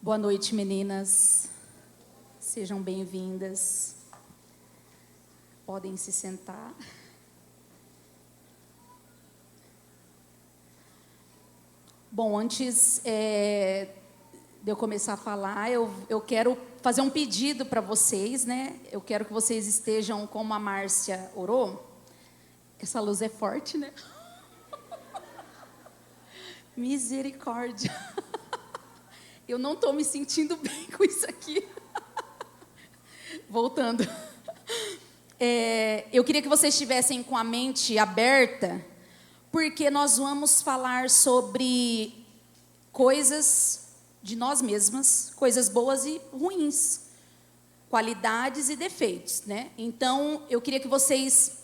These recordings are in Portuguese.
Boa noite, meninas. Sejam bem-vindas. Podem se sentar. Bom, antes de eu começar a falar, eu quero fazer um pedido para vocês, né? Eu quero que vocês estejam como a Márcia orou. Essa luz é forte, né? Misericórdia. Eu não estou me sentindo bem com isso aqui. Voltando. Eu queria que vocês estivessem com a mente aberta, porque nós vamos falar sobre coisas de nós mesmas, coisas boas e ruins, qualidades e defeitos, né? Então, eu queria que vocês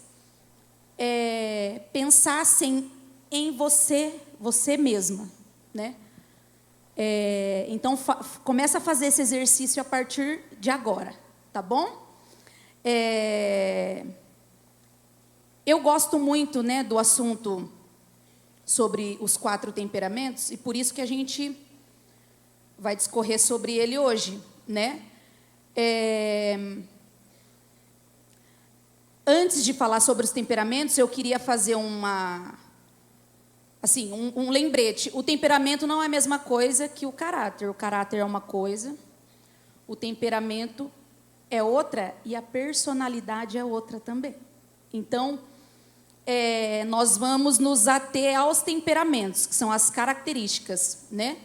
pensassem em você mesma, né? Então, começa a fazer esse exercício a partir de agora, tá bom? Eu gosto muito, né, do assunto sobre os 4 temperamentos, e por isso que a gente vai discorrer sobre ele hoje, né? Antes de falar sobre os temperamentos, eu queria fazer um lembrete. O temperamento não é a mesma coisa que o caráter. O caráter é uma coisa, o temperamento é outra e a personalidade é outra também. Então, nós vamos nos ater aos temperamentos, que são as características, né?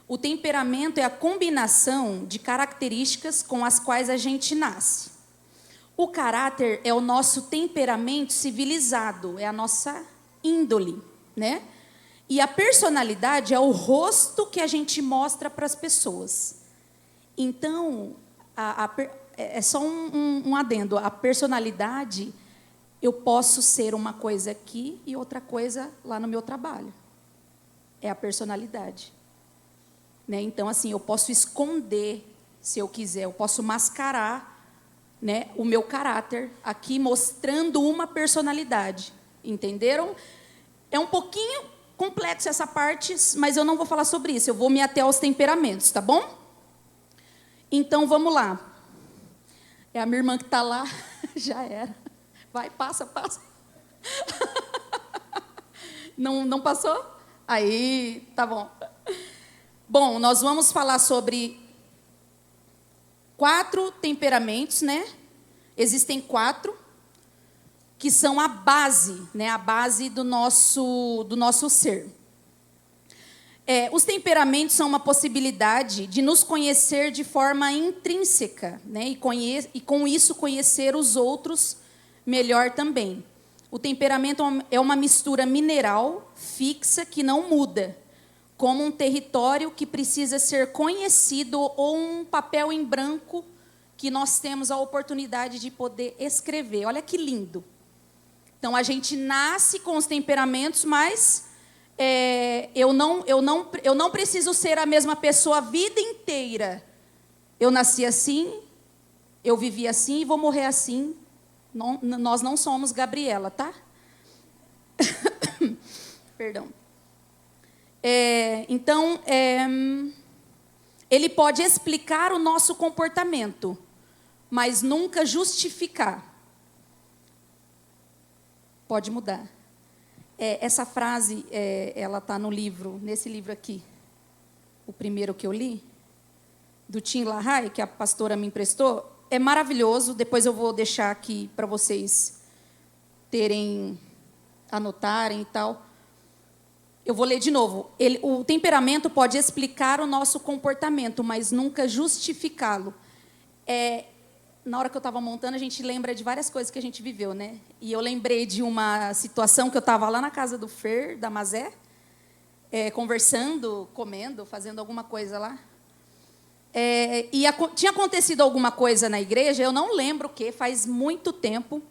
O temperamento é a combinação de características com as quais a gente nasce. O caráter é o nosso temperamento civilizado, é a nossa índole, né? E a personalidade é o rosto que a gente mostra para as pessoas. Então, é só um adendo. A personalidade, eu posso ser uma coisa aqui e outra coisa lá no meu trabalho. É a personalidade. Né? Então, assim, eu posso esconder, se eu quiser, eu posso mascarar, né, o meu caráter aqui, mostrando uma personalidade. Entenderam? É um pouquinho complexo essa parte, mas eu não vou falar sobre isso. Eu vou me ater aos temperamentos, tá bom? Então, vamos lá. É a minha irmã que está lá. Já era. Vai, passa. Não passou? Aí, tá bom. Bom, nós vamos falar sobre 4 temperamentos, né? Existem 4. Que são a base, né? A base do nosso ser. Os temperamentos são uma possibilidade de nos conhecer de forma intrínseca, né? E com isso conhecer os outros melhor também. O temperamento é uma mistura mineral fixa que não muda, como um território que precisa ser conhecido ou um papel em branco que nós temos a oportunidade de poder escrever. Olha que lindo. Então, a gente nasce com os temperamentos, mas eu não preciso ser a mesma pessoa a vida inteira. Eu nasci assim, eu vivi assim e vou morrer assim. Nós não somos Gabriela, tá? Perdão. Então, ele pode explicar o nosso comportamento, mas nunca justificar. Pode mudar. Essa frase, ela está no livro, nesse livro aqui, o primeiro que eu li, do Tim LaHaye, que a pastora me emprestou. É maravilhoso, depois eu vou deixar aqui para vocês anotarem e tal. Eu vou ler de novo. O temperamento pode explicar o nosso comportamento, mas nunca justificá-lo. Na hora que eu estava montando, a gente lembra de várias coisas que a gente viveu, né? E eu lembrei de uma situação que eu estava lá na casa do Fer, da Mazé, conversando, comendo, fazendo alguma coisa lá. Tinha acontecido alguma coisa na igreja, eu não lembro o que, faz muito tempo.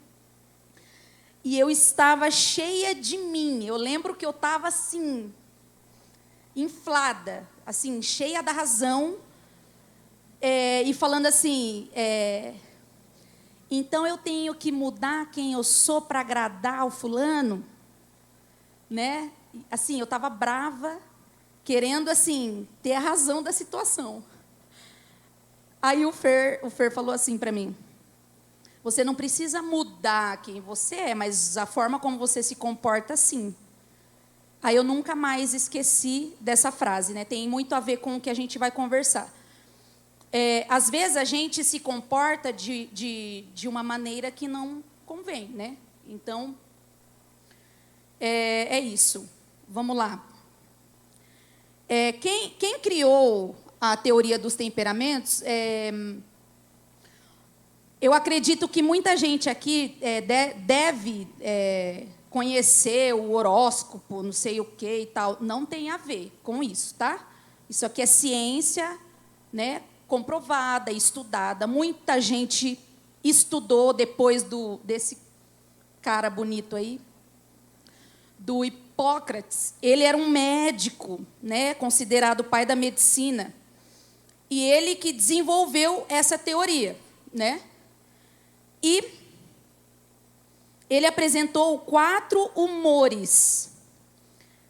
E eu estava cheia de mim. Eu lembro que eu estava assim, inflada, assim, cheia da razão. E falando assim, então eu tenho que mudar quem eu sou para agradar o fulano, né? Assim, eu estava brava, querendo assim ter a razão da situação. Aí o Fer falou assim para mim: você não precisa mudar quem você é, mas a forma como você se comporta, sim. Aí eu nunca mais esqueci dessa frase, né? Tem muito a ver com o que a gente vai conversar. Às vezes a gente se comporta de uma maneira que não convém, né? Então, é isso. Vamos lá. Quem criou a teoria dos temperamentos, eu acredito que muita gente aqui deve conhecer o horóscopo, não sei o que e tal. Não tem a ver com isso, tá? Isso aqui é ciência, né, comprovada, estudada. Muita gente estudou depois desse cara bonito aí, do Hipócrates. Ele era um médico, né, considerado o pai da medicina. E ele que desenvolveu essa teoria, né? E ele apresentou 4 humores,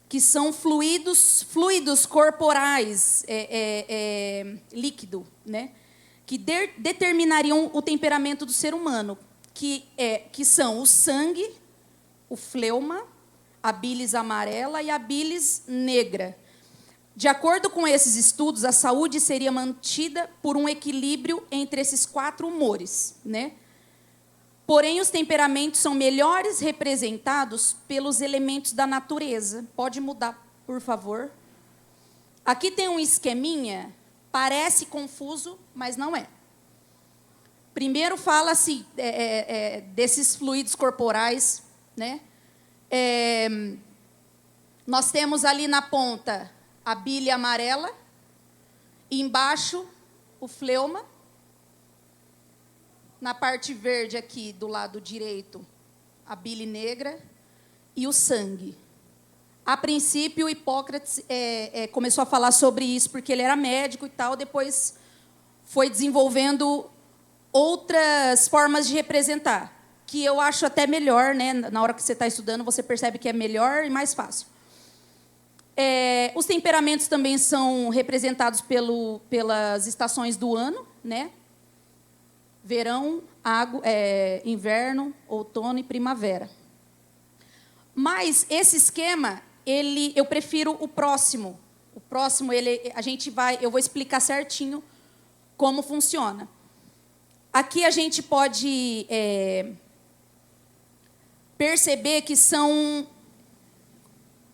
que são fluidos corporais, líquido, né? Que determinariam o temperamento do ser humano, que são o sangue, o fleuma, a bilis amarela e a bilis negra. De acordo com esses estudos, a saúde seria mantida por um equilíbrio entre esses 4 humores, né? Porém, os temperamentos são melhores representados pelos elementos da natureza. Pode mudar, por favor. Aqui tem um esqueminha, parece confuso, mas não é. Primeiro fala-se desses fluidos corporais, né? Nós temos ali na ponta a bile amarela, e embaixo o fleuma. Na parte verde aqui, do lado direito, a bile negra e o sangue. A princípio, Hipócrates começou a falar sobre isso porque ele era médico e tal, depois foi desenvolvendo outras formas de representar, que eu acho até melhor, né? Na hora que você está estudando, você percebe que é melhor e mais fácil. Os temperamentos também são representados pelas estações do ano, né? Verão, inverno, outono e primavera. Mas esse esquema, eu prefiro o próximo. O próximo, eu vou explicar certinho como funciona. Aqui a gente pode perceber que são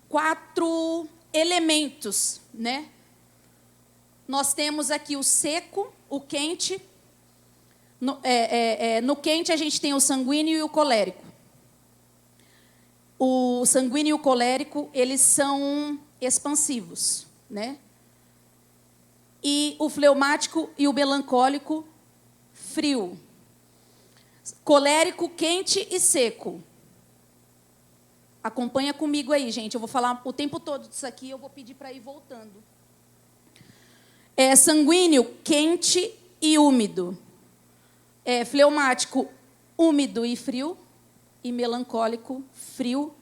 4 elementos, né? Nós temos aqui o seco, o quente. No quente, a gente tem o sanguíneo e o colérico. O sanguíneo e o colérico, eles são expansivos, né? E o fleumático e o melancólico, frio. Colérico, quente e seco. Acompanha comigo aí, gente. Eu vou falar o tempo todo disso aqui, eu vou pedir para ir voltando. Sanguíneo, quente e úmido. Fleumático, úmido e frio, e melancólico, frio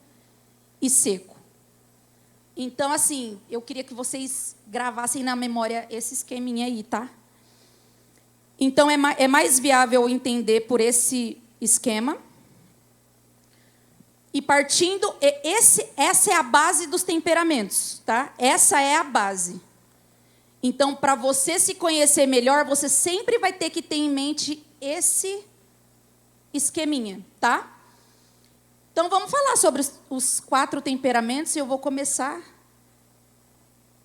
e seco. Então, assim, eu queria que vocês gravassem na memória esse esqueminha aí, tá? Então, é mais viável entender por esse esquema. E partindo, essa é a base dos temperamentos, tá? Essa é a base. Então, para você se conhecer melhor, você sempre vai ter que ter em mente esse esqueminha, tá? Então, vamos falar sobre os 4 temperamentos, e eu vou começar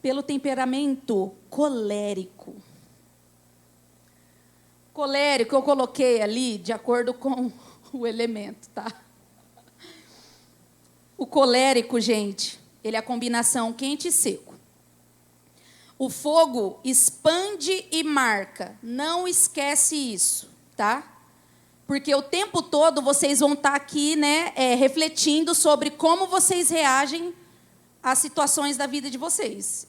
pelo temperamento colérico. Colérico eu coloquei ali de acordo com o elemento, tá? O colérico, gente, ele é a combinação quente e seco. O fogo expande e marca. Não esquece isso, tá? Porque o tempo todo vocês vão estar aqui, né, refletindo sobre como vocês reagem às situações da vida de vocês.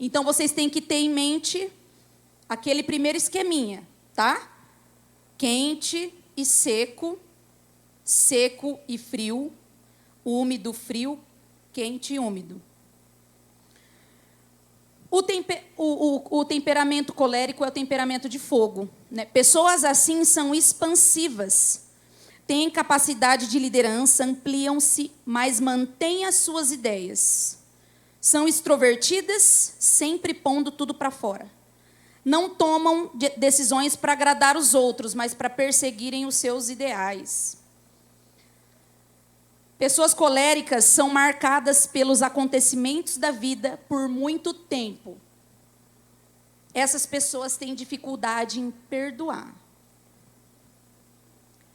Então, vocês têm que ter em mente aquele primeiro esqueminha, tá? Quente e seco, seco e frio, úmido, frio, quente e úmido. O temperamento colérico é o temperamento de fogo, né? Pessoas assim são expansivas, têm capacidade de liderança, ampliam-se, mas mantêm as suas ideias. São extrovertidas, sempre pondo tudo para fora. Não tomam decisões para agradar os outros, mas para perseguirem os seus ideais. Pessoas coléricas são marcadas pelos acontecimentos da vida por muito tempo. Essas pessoas têm dificuldade em perdoar.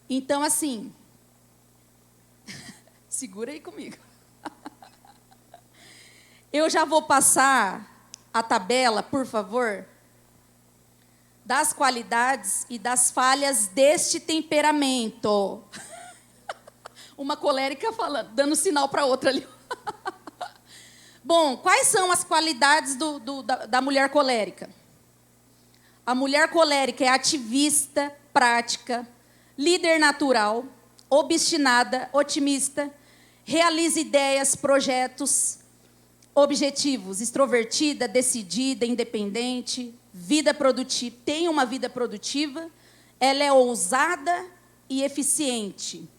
Então, assim, segura aí comigo. Eu já vou passar a tabela, por favor, das qualidades e das falhas deste temperamento. Uma colérica falando, dando sinal para outra ali. Bom, quais são as qualidades da mulher colérica? A mulher colérica é ativista, prática, líder natural, obstinada, otimista, realiza ideias, projetos, objetivos, extrovertida, decidida, independente, vida produtiva, tem uma vida produtiva, ela é ousada e eficiente.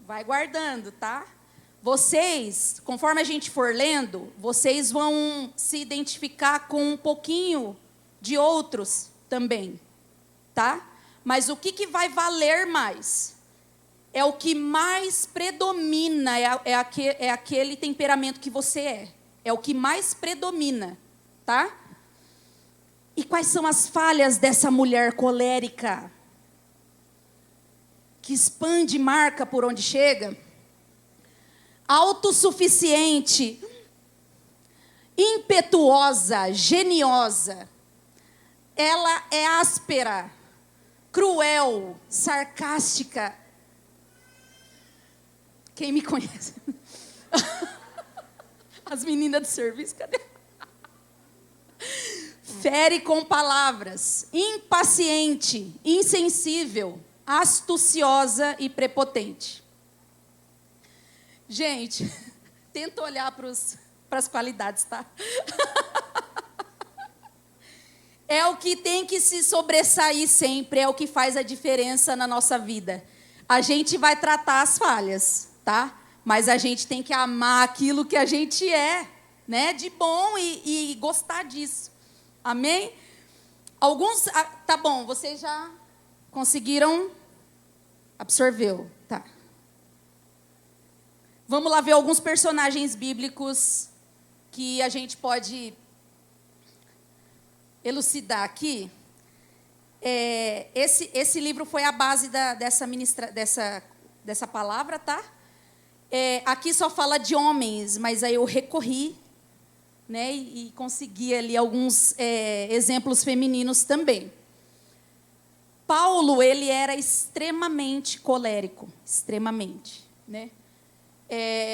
Vai guardando, tá? Vocês, conforme a gente for lendo, vocês vão se identificar com um pouquinho de outros também, tá? Mas o que vai valer mais? É o que mais predomina, é aquele temperamento que você é. É o que mais predomina, tá? E quais são as falhas dessa mulher colérica? Que expande e marca por onde chega? Autossuficiente, impetuosa, geniosa. Ela é áspera, cruel, sarcástica. Quem me conhece? As meninas do serviço, cadê? Fere com palavras, impaciente, insensível, astuciosa e prepotente. Gente, tenta olhar para as qualidades, tá? É o que tem que se sobressair sempre, é o que faz a diferença na nossa vida. A gente vai tratar as falhas, tá? Mas a gente tem que amar aquilo que a gente é, né? De bom e gostar disso. Amém? Alguns... tá bom, vocês já conseguiram? Absorveu, tá. Vamos lá ver alguns personagens bíblicos que a gente pode elucidar aqui. Esse livro foi a base dessa palavra, tá? Aqui só fala de homens, mas aí eu recorri, né, e consegui ali alguns exemplos femininos também. Paulo, ele era extremamente colérico, extremamente, né?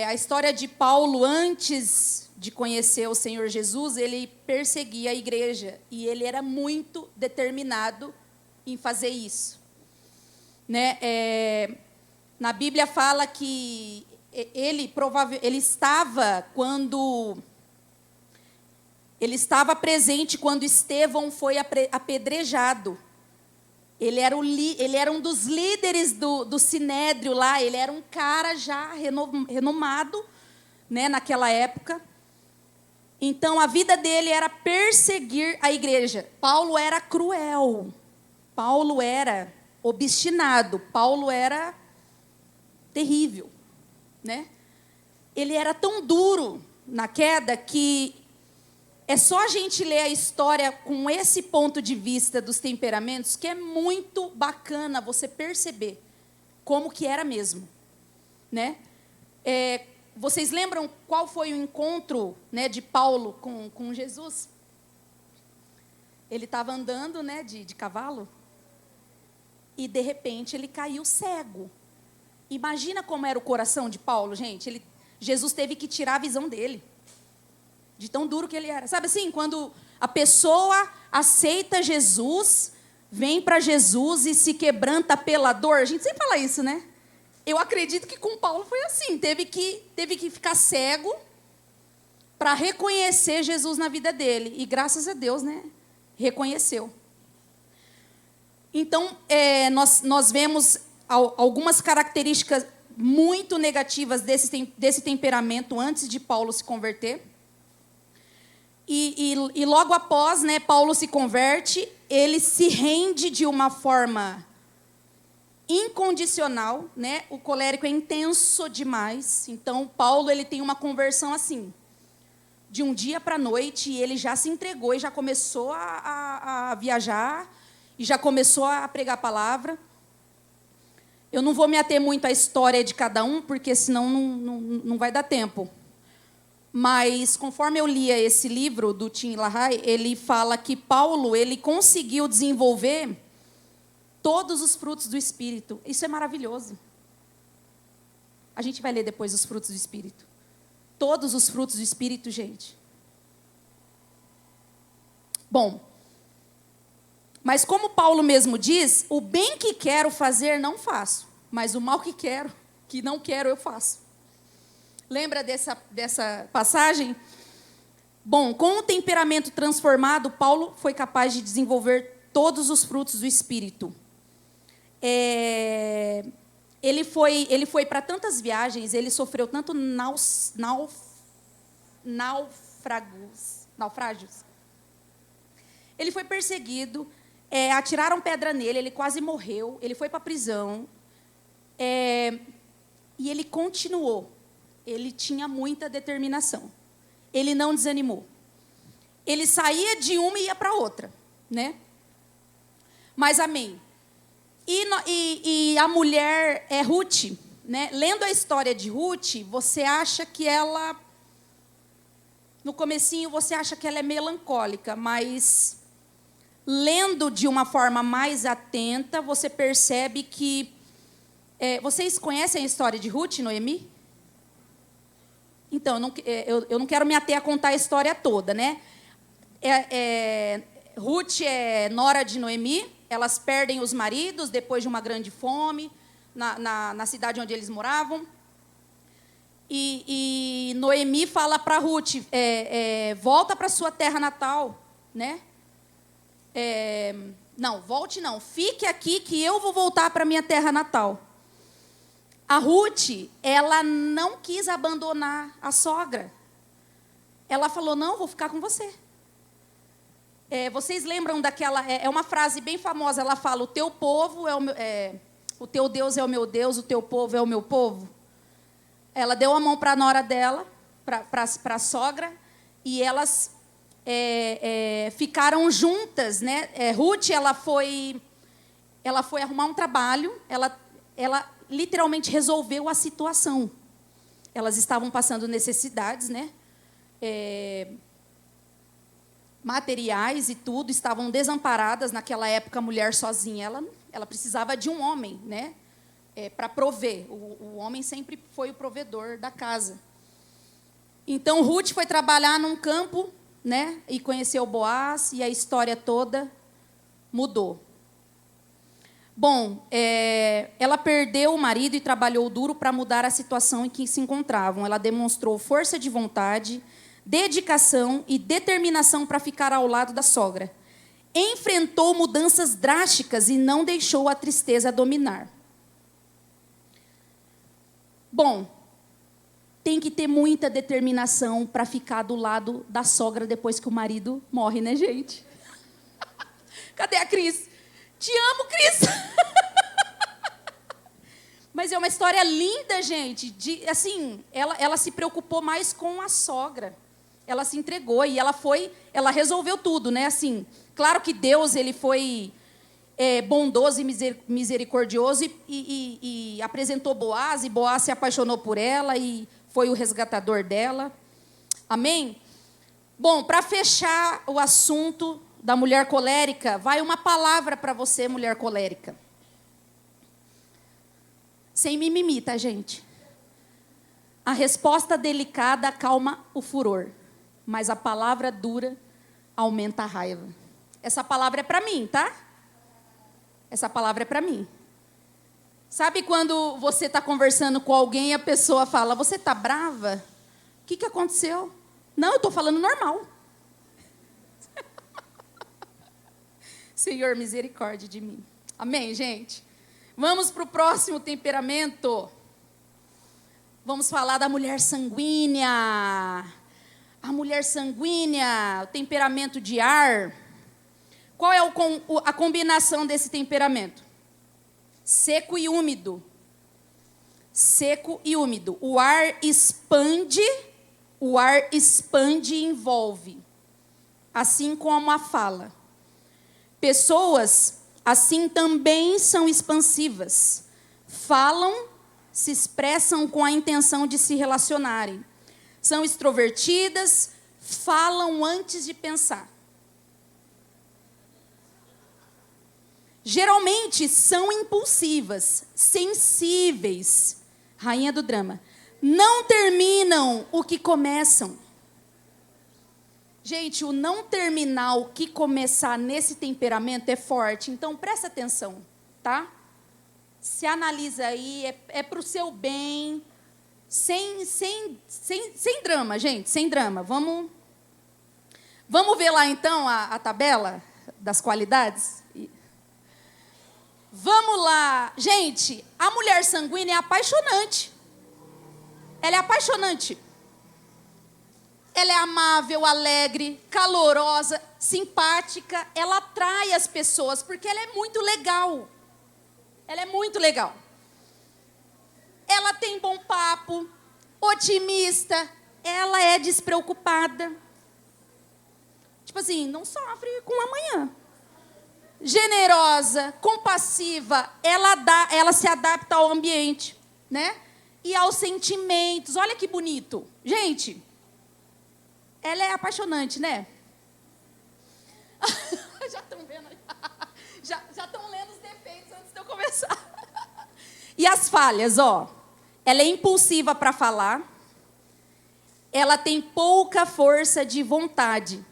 A história de Paulo, antes de conhecer o Senhor Jesus, ele perseguia a igreja e ele era muito determinado em fazer isso, né? Na Bíblia fala que ele estava presente quando Estevão foi apedrejado. Ele era um dos líderes do Sinédrio lá, ele era um cara já renomado, né, naquela época. Então, a vida dele era perseguir a igreja. Paulo era cruel, Paulo era obstinado, Paulo era terrível, né? Ele era tão duro na queda que é só a gente ler a história com esse ponto de vista dos temperamentos que é muito bacana você perceber como que era mesmo, né? Vocês lembram qual foi o encontro, né, de Paulo com Jesus? Ele estava andando, né, de cavalo e, de repente, ele caiu cego. Imagina como era o coração de Paulo, gente. Jesus teve que tirar a visão dele, de tão duro que ele era. Sabe assim, quando a pessoa aceita Jesus, vem para Jesus e se quebranta pela dor. A gente sempre fala isso, né? Eu acredito que com Paulo foi assim. Teve que ficar cego para reconhecer Jesus na vida dele. E graças a Deus, né, reconheceu. Então, nós vemos algumas características muito negativas desse temperamento antes de Paulo se converter. E logo após, né, Paulo se converte, ele se rende de uma forma incondicional, né? O colérico é intenso demais. Então, Paulo ele tem uma conversão assim, de um dia para a noite, e ele já se entregou e já começou a viajar, e já começou a pregar a palavra. Eu não vou me ater muito à história de cada um, porque senão não vai dar tempo. Mas, conforme eu lia esse livro do Tim LaHaye, ele fala que Paulo ele conseguiu desenvolver todos os frutos do Espírito. Isso é maravilhoso. A gente vai ler depois os frutos do Espírito. Todos os frutos do Espírito, gente. Bom, mas como Paulo mesmo diz, o bem que quero fazer não faço, mas o mal que não quero, eu faço. Lembra dessa passagem? Bom, com o temperamento transformado, Paulo foi capaz de desenvolver todos os frutos do Espírito. Ele foi para tantas viagens, ele sofreu tanto naufrágios. Ele foi perseguido, atiraram pedra nele, ele quase morreu, ele foi para a prisão, e ele continuou. Ele tinha muita determinação. Ele não desanimou. Ele saía de uma e ia para outra, né? Mas amém. E a mulher Ruth, né? Lendo a história de Ruth, você acha que ela, no comecinho, você acha que ela é melancólica, mas lendo de uma forma mais atenta, você percebe que... vocês conhecem a história de Ruth e Noemi? Então, eu não quero me ater a contar a história toda, né? Ruth é nora de Noemi, elas perdem os maridos depois de uma grande fome na cidade onde eles moravam. E Noemi fala para Ruth, volta para sua terra natal, né? Não, volte não, fique aqui que eu vou voltar para minha terra natal. A Ruth, ela não quis abandonar a sogra. Ela falou, não, vou ficar com você. Vocês lembram daquela... É uma frase bem famosa, ela fala, o teu povo o teu Deus é o meu Deus, o teu povo é o meu povo. Ela deu a mão para a nora dela, para a sogra, e elas ficaram juntas, né? Ruth, ela foi arrumar um trabalho, ela literalmente resolveu a situação. Elas estavam passando necessidades, né? Materiais e tudo, estavam desamparadas. Naquela época, a mulher sozinha, ela precisava de um homem, né? Para prover. O homem sempre foi o provedor da casa. Então, Ruth foi trabalhar num campo, né? E conheceu Boaz, e a história toda mudou. Bom, ela perdeu o marido e trabalhou duro para mudar a situação em que se encontravam. Ela demonstrou força de vontade, dedicação e determinação para ficar ao lado da sogra. Enfrentou mudanças drásticas e não deixou a tristeza dominar. Bom, tem que ter muita determinação para ficar do lado da sogra depois que o marido morre, né, gente? Cadê a Cris? Te amo, Cris! Mas é uma história linda, gente. Assim, ela se preocupou mais com a sogra. Ela se entregou e ela resolveu tudo, né? Assim, claro que Deus ele foi bondoso e misericordioso e apresentou Boaz, e Boaz se apaixonou por ela e foi o resgatador dela. Amém? Bom, para fechar o assunto da mulher colérica, vai uma palavra para você, mulher colérica. Sem mimimi, tá, gente? A resposta delicada acalma o furor, mas a palavra dura aumenta a raiva. Essa palavra é para mim, tá? Essa palavra é para mim. Sabe quando você está conversando com alguém e a pessoa fala, você está brava? O que aconteceu? Não, eu estou falando normal. Senhor, misericórdia de mim. Amém, gente? Vamos para o próximo temperamento. Vamos falar da mulher sanguínea. A mulher sanguínea, o temperamento de ar. Qual é a combinação desse temperamento? Seco e úmido. Seco e úmido. O ar expande e envolve. Assim como a fala. Pessoas assim também são expansivas. Falam, se expressam com a intenção de se relacionarem. São extrovertidas, falam antes de pensar. Geralmente são impulsivas, sensíveis. Rainha do drama. Não terminam o que começam. Gente, o não terminar o que começar nesse temperamento é forte. Então, presta atenção, tá? Se analisa aí, é para o seu bem. Sem drama, gente, sem drama. Vamos ver lá, então, a tabela das qualidades? Vamos lá. Gente, a mulher sanguínea é apaixonante. Ela é apaixonante. Ela é amável, alegre, calorosa, simpática. Ela atrai as pessoas porque ela é muito legal. Ela é muito legal. Ela tem bom papo, otimista. Ela é despreocupada. Tipo assim, não sofre com amanhã. Generosa, compassiva. Ela se adapta ao ambiente, né? E aos sentimentos. Olha que bonito. Gente, ela é apaixonante, né? Já estão vendo? Já estão lendo os defeitos antes de eu começar. E as falhas, ó. Ela é impulsiva para falar. Ela tem pouca força de vontade.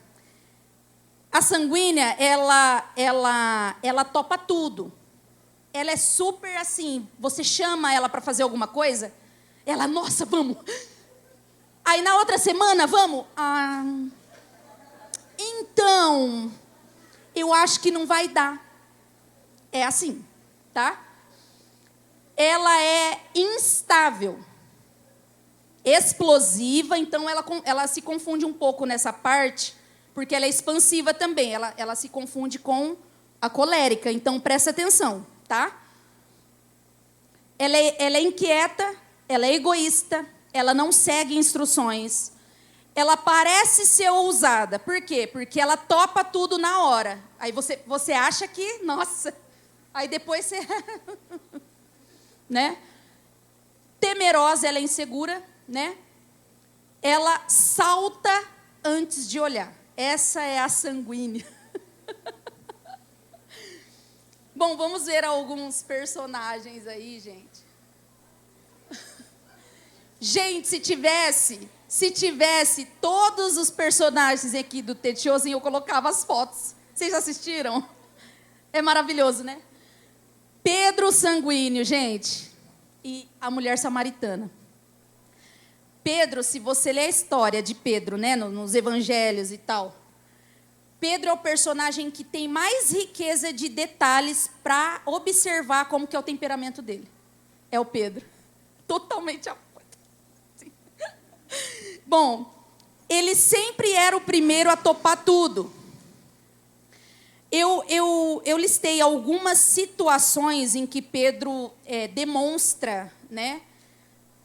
A sanguínea, ela topa tudo. Ela é super assim, você chama ela para fazer alguma coisa, ela, nossa, vamos. Aí na outra semana, vamos. Então, eu acho que não vai dar. É assim, tá? Ela é instável, explosiva, então ela se confunde um pouco nessa parte, porque ela é expansiva também, ela se confunde com a colérica, então presta atenção, tá? Ela é inquieta, ela é egoísta, ela não segue instruções, ela parece ser ousada, por quê? Porque ela topa tudo na hora, aí você acha que, nossa, aí depois você... né? Temerosa, ela é insegura, né? Ela salta antes de olhar. Essa é a sanguínea. Bom, vamos ver alguns personagens aí, gente. Gente, se tivesse todos os personagens aqui do Tetiozinho, eu colocava as fotos. Vocês assistiram? É maravilhoso, né? Pedro sanguíneo, gente. E a mulher samaritana. Pedro, se você ler a história de Pedro, né, nos evangelhos e tal, Pedro é o personagem que tem mais riqueza de detalhes para observar como que é o temperamento dele. É o Pedro. Totalmente. Bom, ele sempre era o primeiro a topar tudo. Eu listei algumas situações em que Pedro demonstra, né,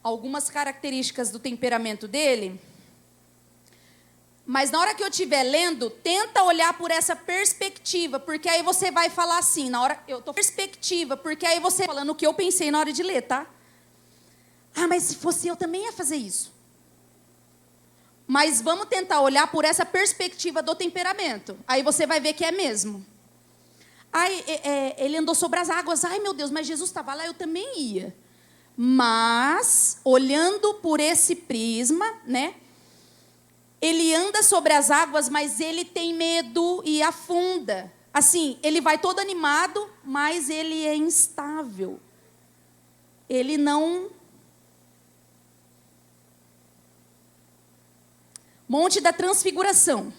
algumas características do temperamento dele. Mas na hora que eu estiver lendo, tenta olhar por essa perspectiva, porque aí você vai falar assim, na hora eu tô perspectiva, porque aí você falando o que eu pensei na hora de ler, tá? Mas se fosse eu também ia fazer isso. Mas vamos tentar olhar por essa perspectiva do temperamento. Aí você vai ver que é mesmo. Ele andou sobre as águas. Ai, meu Deus, mas Jesus estava lá, eu também ia. Mas, olhando por esse prisma, né? Ele anda sobre as águas, mas ele tem medo e afunda. Assim, ele vai todo animado, mas ele é instável. Ele não... Monte da Transfiguração.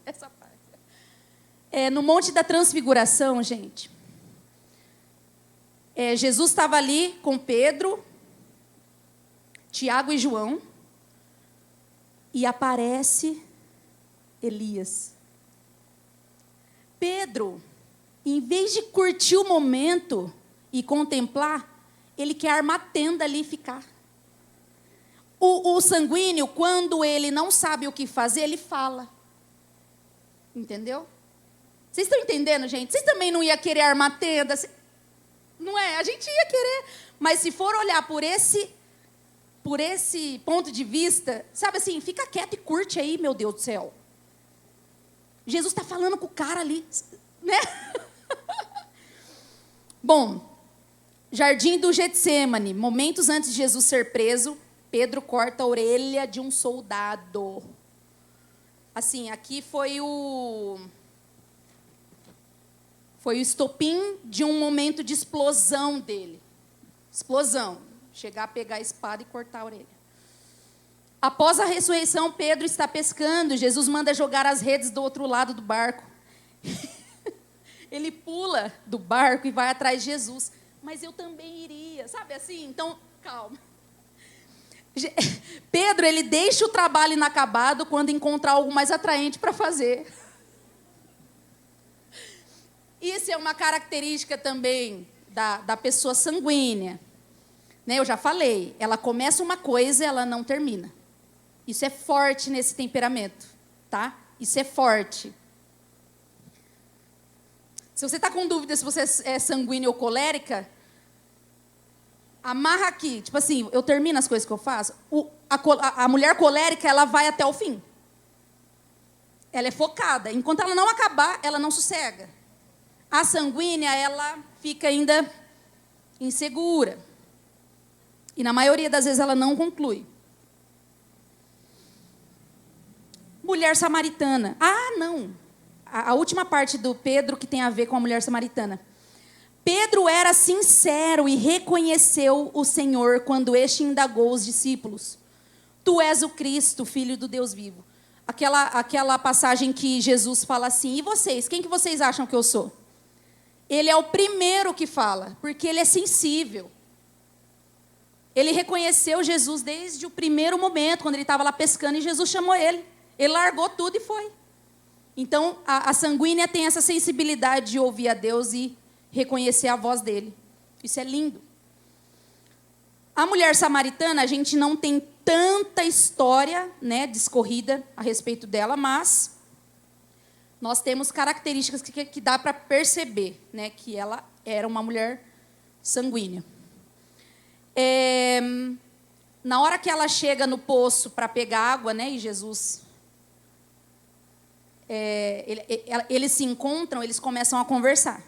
Essa parte. No Monte da Transfiguração, gente, Jesus estava ali com Pedro, Tiago e João, e aparece Elias. Pedro, em vez de curtir o momento e contemplar, ele quer armar tenda ali e ficar. O sanguíneo, quando ele não sabe o que fazer, ele fala. Entendeu? Vocês estão entendendo, gente? Vocês também não iam querer armar tenda? Não é? A gente ia querer. Mas se for olhar por esse ponto de vista, sabe assim, fica quieto e curte aí, meu Deus do céu. Jesus está falando com o cara ali, né? Bom, Jardim do Getsêmani, momentos antes de Jesus ser preso, Pedro corta a orelha de um soldado. Assim, aqui foi o estopim de um momento de explosão dele. Explosão. Chegar a pegar a espada e cortar a orelha. Após a ressurreição, Pedro está pescando. Jesus manda jogar as redes do outro lado do barco. Ele pula do barco e vai atrás de Jesus. Mas eu também iria. Sabe assim? Então, calma. Pedro, ele deixa o trabalho inacabado quando encontrar algo mais atraente para fazer. Isso é uma característica também da pessoa sanguínea. Né, eu já falei, ela começa uma coisa e ela não termina. Isso é forte nesse temperamento, tá? Isso é forte. Se você está com dúvida se você é sanguínea ou colérica, amarra aqui. Tipo assim, eu termino as coisas que eu faço. A mulher colérica, ela vai até o fim. Ela é focada. Enquanto ela não acabar, ela não sossega. A sanguínea, ela fica ainda insegura. E na maioria das vezes ela não conclui. Mulher samaritana. Ah, não. A última parte do Pedro que tem a ver com a mulher samaritana. Pedro era sincero e reconheceu o Senhor quando este indagou os discípulos. Tu és o Cristo, Filho do Deus vivo. Aquela passagem que Jesus fala assim, e vocês? Quem que vocês acham que eu sou? Ele é o primeiro que fala, porque ele é sensível. Ele reconheceu Jesus desde o primeiro momento, quando ele estava lá pescando e Jesus chamou ele. Ele largou tudo e foi. Então, a sanguínea tem essa sensibilidade de ouvir a Deus e reconhecer a voz dele. Isso é lindo. A mulher samaritana, a gente não tem tanta história, né, discorrida a respeito dela, mas nós temos características que dá para perceber, né, que ela era uma mulher sanguínea. Na hora que ela chega no poço para pegar água, né, e Jesus, eles se encontram, eles começam a conversar.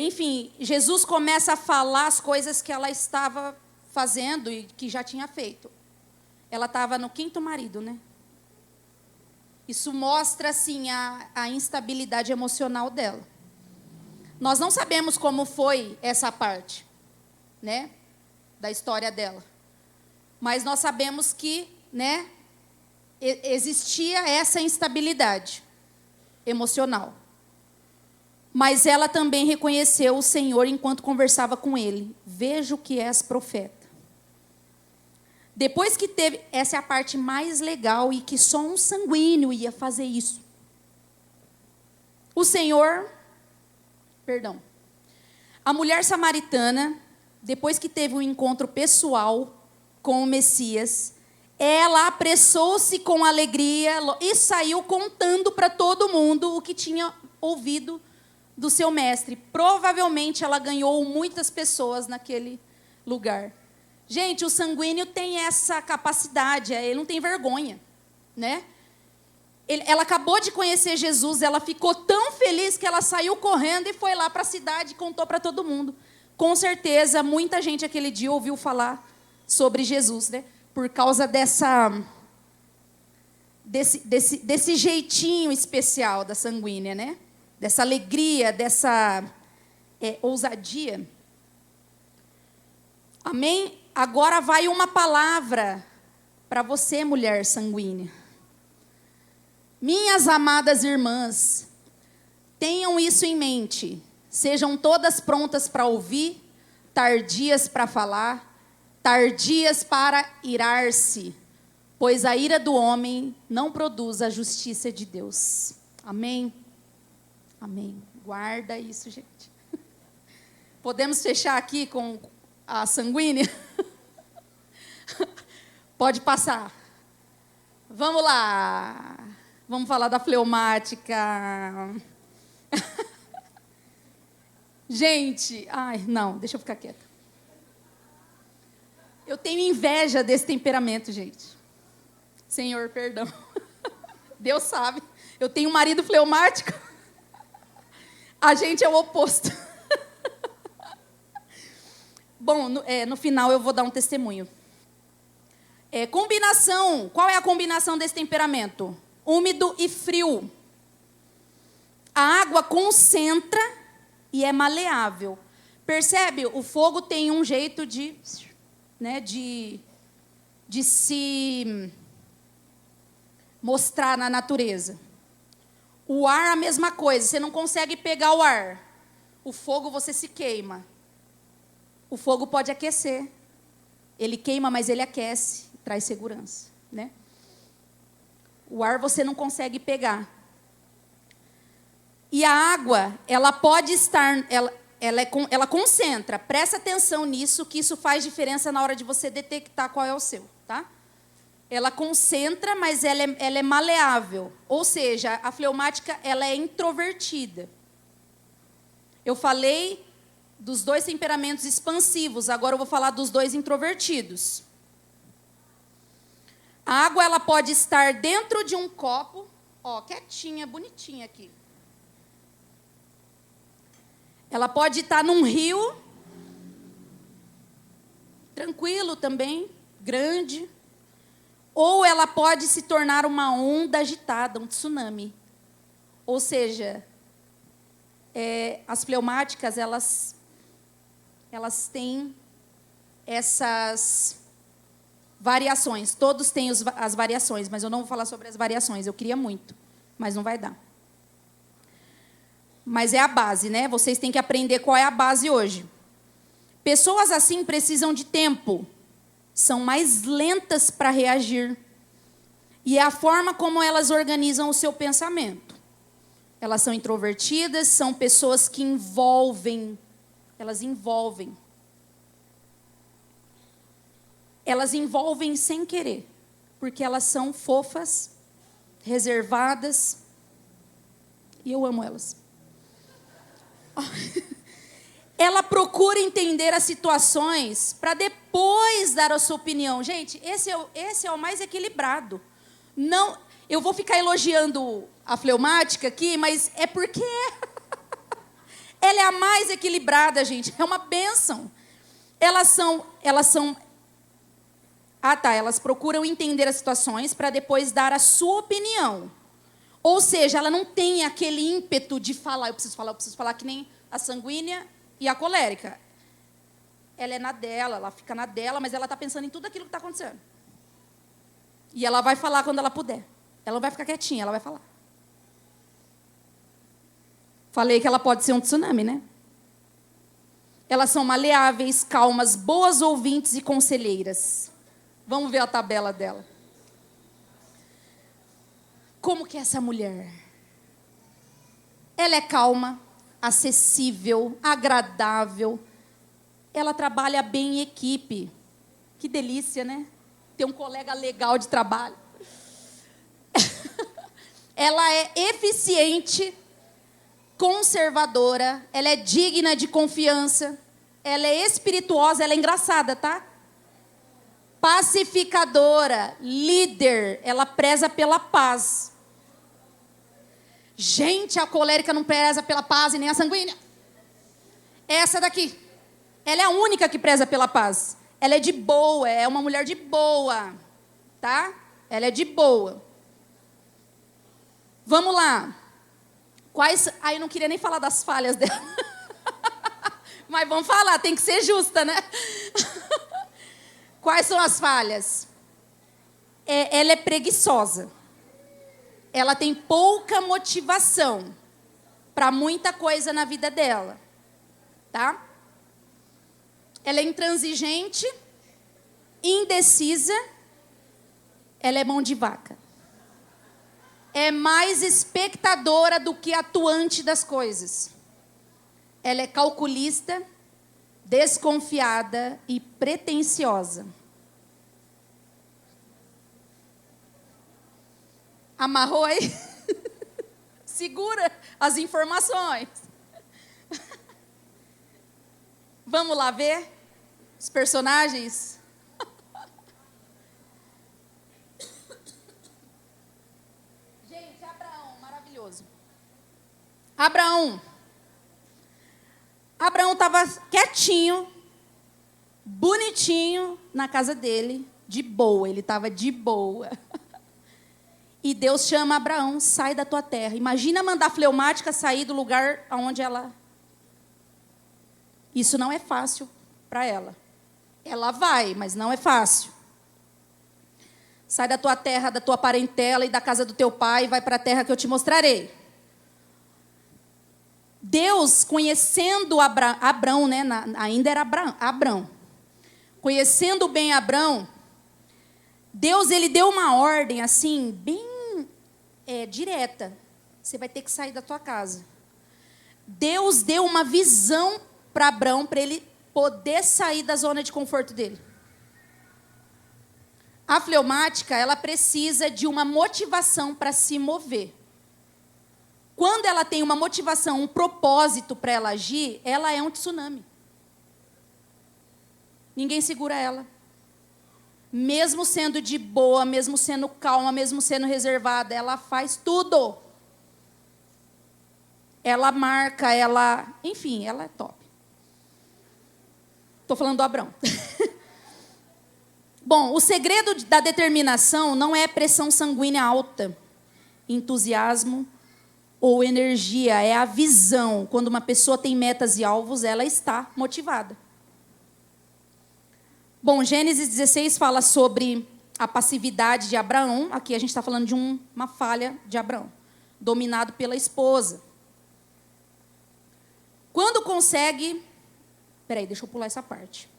Enfim, Jesus começa a falar as coisas que ela estava fazendo e que já tinha feito. Ela estava no 5º marido, né? Isso mostra, assim, a instabilidade emocional dela. Nós não sabemos como foi essa parte, né, da história dela. Mas nós sabemos que, né, existia essa instabilidade emocional. Mas ela também reconheceu o Senhor enquanto conversava com ele. Vejo que és profeta. Depois que teve, essa é a parte mais legal e que só um sanguíneo ia fazer isso. A mulher samaritana, depois que teve um encontro pessoal com o Messias, ela apressou-se com alegria e saiu contando para todo mundo o que tinha ouvido do seu mestre. Provavelmente ela ganhou muitas pessoas naquele lugar. Gente, o sanguíneo tem essa capacidade, ele não tem vergonha, né? Ela acabou de conhecer Jesus, ela ficou tão feliz que ela saiu correndo e foi lá para a cidade e contou para todo mundo. Com certeza, muita gente aquele dia ouviu falar sobre Jesus, né? Por causa desse jeitinho especial da sanguínea, né? Dessa alegria, dessa ousadia. Amém? Agora vai uma palavra para você, mulher sanguínea. Minhas amadas irmãs, tenham isso em mente. Sejam todas prontas para ouvir, tardias para falar, tardias para irar-se, pois a ira do homem não produz a justiça de Deus. Amém? Amém. Guarda isso, gente. Podemos fechar aqui com a sanguínea? Pode passar. Vamos lá. Vamos falar da fleumática. Gente, não, deixa eu ficar quieta. Eu tenho inveja desse temperamento, gente. Senhor, perdão. Deus sabe. Eu tenho um marido fleumático. A gente é o oposto. Bom, no final eu vou dar um testemunho. Combinação. Qual é a combinação desse temperamento? Úmido e frio. A água concentra e é maleável. Percebe? O fogo tem um jeito de se mostrar na natureza. O ar, a mesma coisa. Você não consegue pegar o ar. O fogo, você se queima. O fogo pode aquecer. Ele queima, mas ele aquece. Traz segurança, né? O ar você não consegue pegar. E a água, ela pode estar... Ela concentra. Presta atenção nisso, que isso faz diferença na hora de você detectar qual é o seu, tá? Ela concentra, mas ela é maleável. Ou seja, a fleumática, ela é introvertida. Eu falei dos dois temperamentos expansivos, agora eu vou falar dos dois introvertidos. A água, ela pode estar dentro de um copo, quietinha, bonitinha aqui. Ela pode estar num rio, tranquilo também, grande. Ou ela pode se tornar uma onda agitada, um tsunami. Ou seja, as fleumáticas, elas têm essas variações. Todos têm as variações, mas eu não vou falar sobre as variações. Eu queria muito, mas não vai dar. Mas é a base, né? Vocês têm que aprender qual é a base hoje. Pessoas assim precisam de tempo. São mais lentas para reagir. E é a forma como elas organizam o seu pensamento. Elas são introvertidas, são pessoas que envolvem. Elas envolvem. Elas envolvem sem querer. Porque elas são fofas, reservadas. E eu amo elas. Ela procura entender as situações para depois dar a sua opinião. Gente, esse é o mais equilibrado. Não, eu vou ficar elogiando a fleumática aqui, mas é porque ela é a mais equilibrada, gente. É uma bênção. Elas procuram entender as situações para depois dar a sua opinião. Ou seja, ela não tem aquele ímpeto de falar, eu preciso falar, que nem a sanguínea e a colérica. Ela é na dela, ela fica na dela, mas ela está pensando em tudo aquilo que está acontecendo. E ela vai falar quando ela puder. Ela não vai ficar quietinha, ela vai falar. Falei que ela pode ser um tsunami, né? Elas são maleáveis, calmas, boas ouvintes e conselheiras. Vamos ver a tabela dela. Como que é essa mulher? Ela é calma, acessível, agradável. Ela trabalha bem em equipe. Que delícia, né? Ter um colega legal de trabalho. Ela é eficiente, conservadora, ela é digna de confiança, ela é espirituosa, ela é engraçada, tá? Pacificadora, líder, ela preza pela paz. Gente, a colérica não preza pela paz e nem a sanguínea. Essa daqui, ela é a única que preza pela paz. Ela é de boa, é uma mulher de boa, tá? Ela é de boa. Vamos lá. Eu não queria nem falar das falhas dela. Mas vamos falar, tem que ser justa, né? Quais são as falhas? ela é preguiçosa. Ela tem pouca motivação para muita coisa na vida dela, tá? Ela é intransigente, indecisa, ela é mão de vaca. É mais espectadora do que atuante das coisas. Ela é calculista, desconfiada e pretensiosa. Amarrou aí? Segura as informações. Vamos lá ver os personagens? Gente, Abraão, maravilhoso. Abraão estava quietinho, bonitinho na casa dele, de boa, ele estava de boa. E Deus chama Abraão, sai da tua terra. Imagina mandar a fleumática sair do lugar onde ela... Isso não é fácil para ela. Ela vai, mas não é fácil. Sai da tua terra, da tua parentela e da casa do teu pai e vai para a terra que eu te mostrarei. Deus, conhecendo Abrão, né? Ainda era Abrão. Conhecendo bem Abrão, Deus, ele deu uma ordem assim, bem direta. Você vai ter que sair da tua casa. Deus deu uma visão para Abrão, para ele poder sair da zona de conforto dele. A fleumática, ela precisa de uma motivação para se mover. Quando ela tem uma motivação, um propósito para ela agir, ela é um tsunami. Ninguém segura ela. Mesmo sendo de boa, mesmo sendo calma, mesmo sendo reservada, ela faz tudo. Ela marca, enfim, ela é top. Estou falando do Abrão. Bom, o segredo da determinação não é pressão sanguínea alta, entusiasmo ou energia, é a visão. Quando uma pessoa tem metas e alvos, ela está motivada. Bom, Gênesis 16 fala sobre a passividade de Abraão. Aqui a gente está falando de uma falha de Abraão, dominado pela esposa. Quando consegue... Peraí, deixa eu pular essa parte.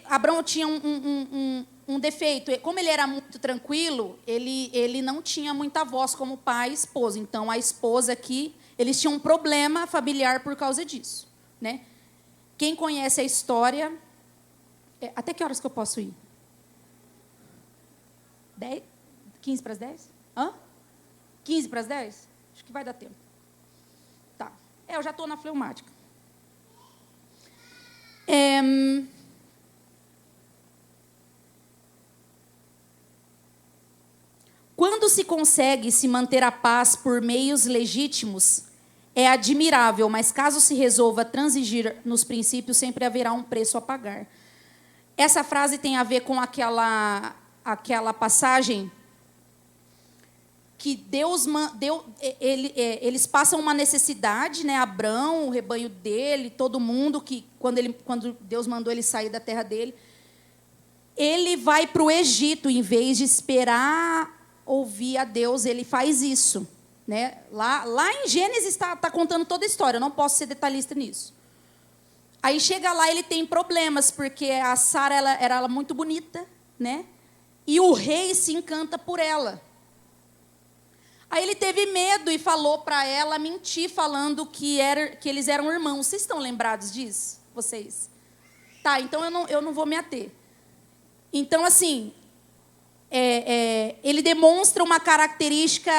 Abraão tinha um defeito. Como ele era muito tranquilo, ele não tinha muita voz como pai e esposa. Então, a esposa aqui, eles tinham um problema familiar por causa disso, né? Quem conhece a história... até que horas que eu posso ir? 10? 15 para as 10? Hã? 15 para as 10? Acho que vai dar tempo. Tá. Eu já estou na fleumática. Quando se consegue se manter a paz por meios legítimos, é admirável, mas caso se resolva transigir nos princípios, sempre haverá um preço a pagar. Essa frase tem a ver com aquela passagem que eles passam uma necessidade, né? Abrão, o rebanho dele, todo mundo, que quando Deus mandou ele sair da terra dele, ele vai para o Egito, em vez de esperar ouvir a Deus, ele faz isso, né? Lá em Gênesis está contando toda a história, eu não posso ser detalhista nisso. Aí chega lá, ele tem problemas, porque a Sara era muito bonita, né? E o rei se encanta por ela. Aí ele teve medo e falou para ela mentir, falando que eles eram irmãos. Vocês estão lembrados disso? Vocês? Tá, então eu não vou me ater. Então, assim, ele demonstra uma característica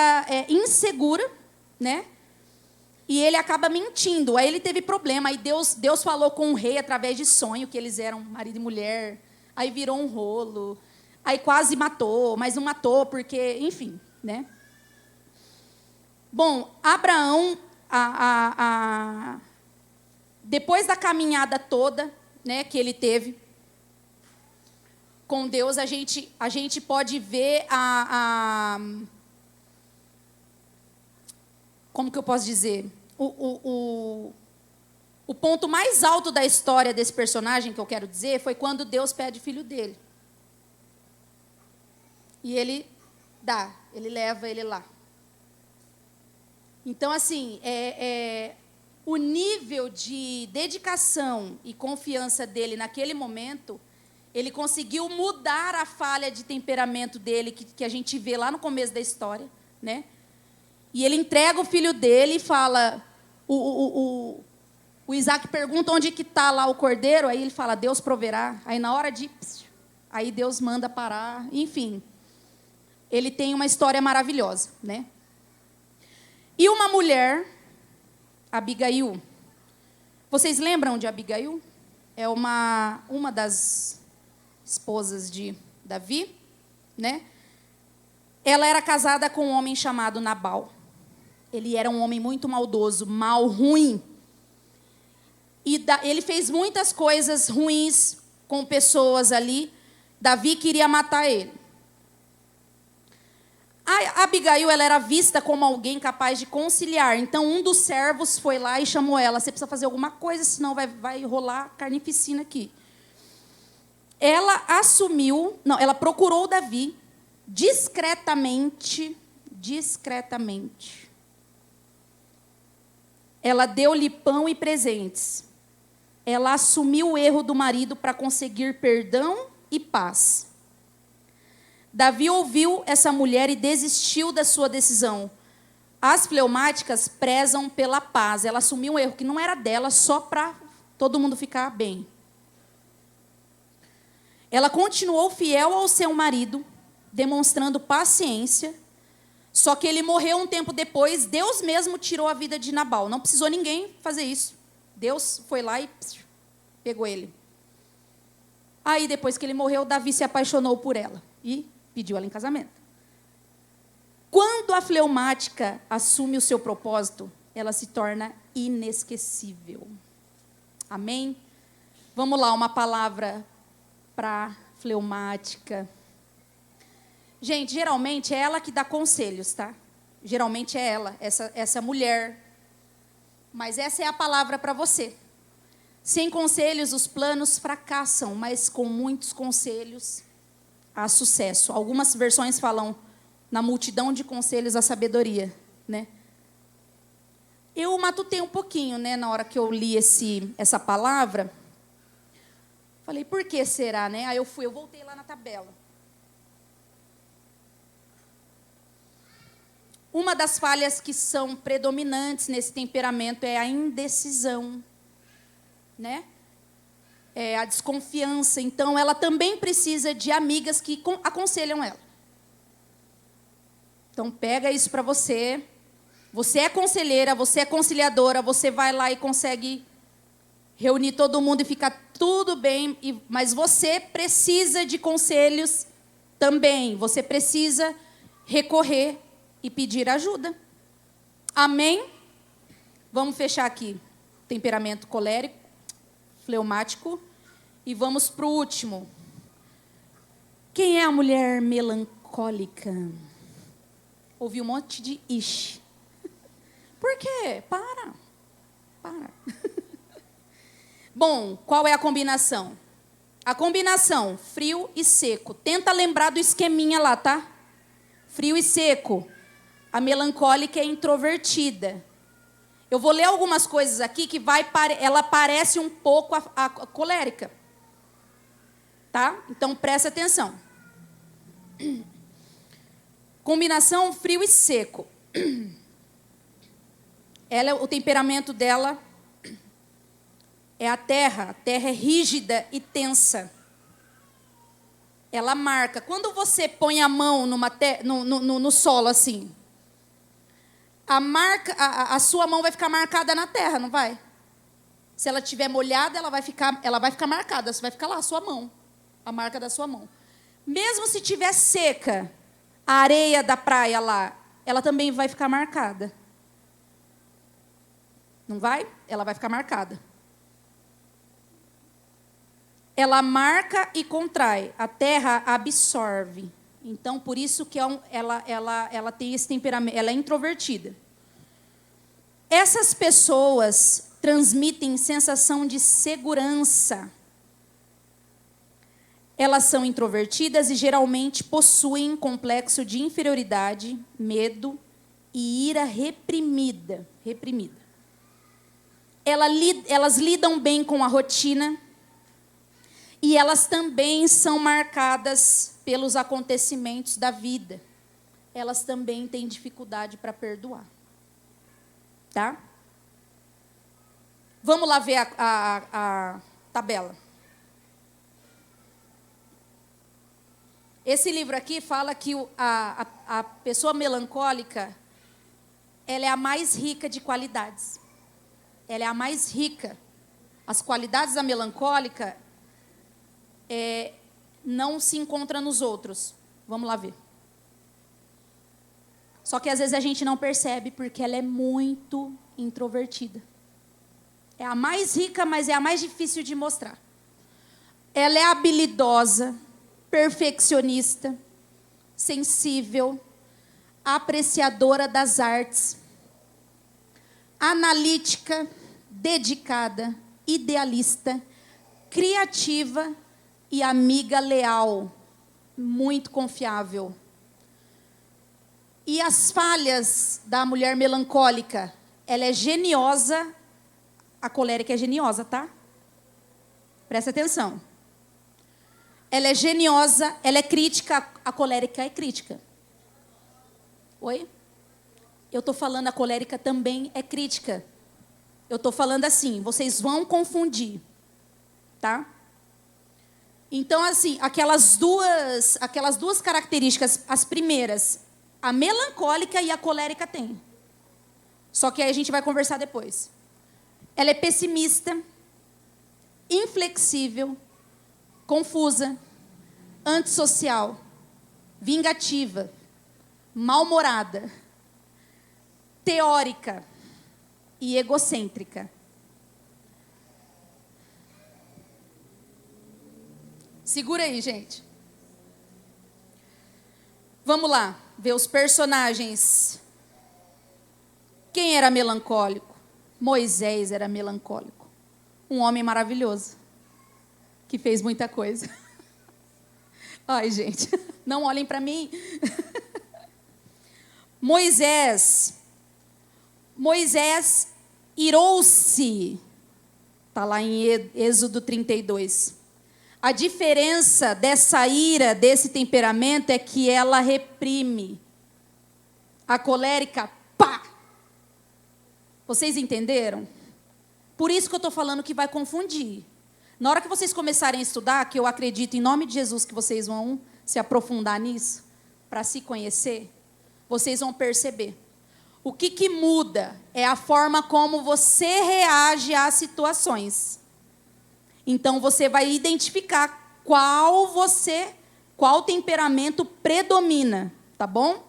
insegura, né? E ele acaba mentindo. Aí ele teve problema. Aí Deus falou com o rei através de sonho, que eles eram marido e mulher. Aí virou um rolo. Aí quase matou, mas não matou, porque, enfim, né? Bom, Abraão, depois da caminhada toda, né, que ele teve com Deus, a gente pode ver como que eu posso dizer? O ponto mais alto da história desse personagem, que eu quero dizer, foi quando Deus pede filho dele. E ele dá, ele leva ele lá. Então, assim, o nível de dedicação e confiança dele naquele momento, ele conseguiu mudar a falha de temperamento dele, que a gente vê lá no começo da história, né? E ele entrega o filho dele e fala... O Isaac pergunta onde que está lá o cordeiro, aí ele fala, Deus proverá. Aí na hora de... Aí Deus manda parar, enfim. Ele tem uma história maravilhosa, né? E uma mulher, Abigail. Vocês lembram de Abigail? É uma das esposas de Davi, né? Ela era casada com um homem chamado Nabal. Ele era um homem muito maldoso, mal, ruim. E ele fez muitas coisas ruins com pessoas ali. Davi queria matar ele. A Abigail, ela era vista como alguém capaz de conciliar. Então, um dos servos foi lá e chamou ela. Você precisa fazer alguma coisa, senão vai rolar carnificina aqui. Ela ela procurou Davi discretamente. Ela deu-lhe pão e presentes. Ela assumiu o erro do marido para conseguir perdão e paz. Davi ouviu essa mulher e desistiu da sua decisão. As fleumáticas prezam pela paz. Ela assumiu um erro que não era dela, só para todo mundo ficar bem. Ela continuou fiel ao seu marido, demonstrando paciência. Só que ele morreu um tempo depois. Deus mesmo tirou a vida de Nabal. Não precisou ninguém fazer isso. Deus foi lá e pegou ele. Aí, depois que ele morreu, Davi se apaixonou por ela e pediu ela em casamento. Quando a fleumática assume o seu propósito, ela se torna inesquecível. Amém? Vamos lá, uma palavra para fleumática. Gente, geralmente é ela que dá conselhos, tá? Geralmente é ela, essa mulher. Mas essa é a palavra para você. Sem conselhos, os planos fracassam, mas com muitos conselhos, há sucesso. Algumas versões falam, na multidão de conselhos, a sabedoria, né? Eu matutei um pouquinho, né, na hora que eu li essa palavra. Falei, por que será, né? Aí eu voltei lá na tabela. Uma das falhas que são predominantes nesse temperamento é a indecisão, né? É a desconfiança. Então, ela também precisa de amigas que aconselham ela. Então, pega isso para você. Você é conselheira, você é conciliadora, você vai lá e consegue reunir todo mundo e ficar tudo bem. Mas você precisa de conselhos também. Você precisa recorrer e pedir ajuda. Amém? Vamos fechar aqui. Temperamento colérico, fleumático. E vamos para o último. Quem é a mulher melancólica? Ouvi um monte de ixi. Por quê? Para. Bom, qual é a combinação? A combinação, frio e seco. Tenta lembrar do esqueminha lá, tá? Frio e seco. A melancólica é introvertida. Eu vou ler algumas coisas aqui que ela parece um pouco a colérica. Tá? Então, presta atenção. Combinação frio e seco. O temperamento dela é a terra. A terra é rígida e tensa. Ela marca. Quando você põe a mão no solo assim, a sua mão vai ficar marcada na terra, não vai? Se ela estiver molhada, ela vai ficar marcada. Você vai ficar lá, a sua mão. A marca da sua mão. Mesmo se estiver seca, a areia da praia lá, ela também vai ficar marcada. Não vai? Ela vai ficar marcada. Ela marca e contrai. A terra absorve. Então, por isso que ela tem esse temperamento. Ela é introvertida. Essas pessoas transmitem sensação de segurança. Elas são introvertidas e geralmente possuem complexo de inferioridade, medo e ira reprimida. Elas lidam bem com a rotina e elas também são marcadas pelos acontecimentos da vida. Elas também têm dificuldade para perdoar. Tá? Vamos lá ver a tabela. Esse livro aqui fala que a pessoa melancólica, ela é a mais rica de qualidades. Ela é a mais rica. As qualidades da melancólica não se encontram nos outros. Vamos lá ver. Só que às vezes a gente não percebe porque ela é muito introvertida. É a mais rica, mas é a mais difícil de mostrar. Ela é habilidosa, perfeccionista, sensível, apreciadora das artes, analítica, dedicada, idealista, criativa e amiga leal, muito confiável. E as falhas da mulher melancólica, ela é geniosa, a colérica é geniosa, tá? Presta atenção. Ela é geniosa, ela é crítica, a colérica é crítica. Oi? Eu estou falando, a colérica também é crítica. Eu estou falando assim, vocês vão confundir, tá? Então, assim, aquelas duas características, as primeiras, a melancólica e a colérica têm. Só que aí a gente vai conversar depois. Ela é pessimista, inflexível, confusa, antissocial, vingativa, mal-humorada, teórica e egocêntrica. Segura aí, gente. Vamos lá, ver os personagens. Quem era melancólico? Moisés era melancólico. Um homem maravilhoso, que fez muita coisa. Ai, gente, não olhem para mim. Moisés irou-se. Está lá em Êxodo 32. A diferença dessa ira, desse temperamento, é que ela reprime. A colérica, pá! Vocês entenderam? Por isso que eu estou falando que vai confundir. Na hora que vocês começarem a estudar, que eu acredito em nome de Jesus que vocês vão se aprofundar nisso, para se conhecer, vocês vão perceber. O que muda é a forma como você reage às situações. Então, você vai identificar qual temperamento predomina, tá bom?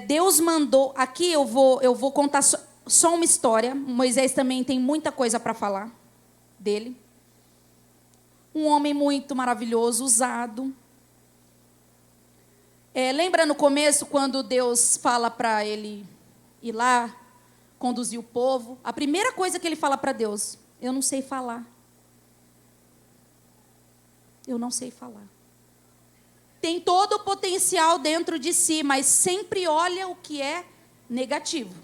Deus mandou, aqui eu vou contar só uma história. Moisés também tem muita coisa para falar dele. Um homem muito maravilhoso, usado. Lembra no começo, quando Deus fala para ele ir lá, conduzir o povo? A primeira coisa que ele fala para Deus: eu não sei falar. Eu não sei falar. Tem todo o potencial dentro de si, mas sempre olha o que é negativo.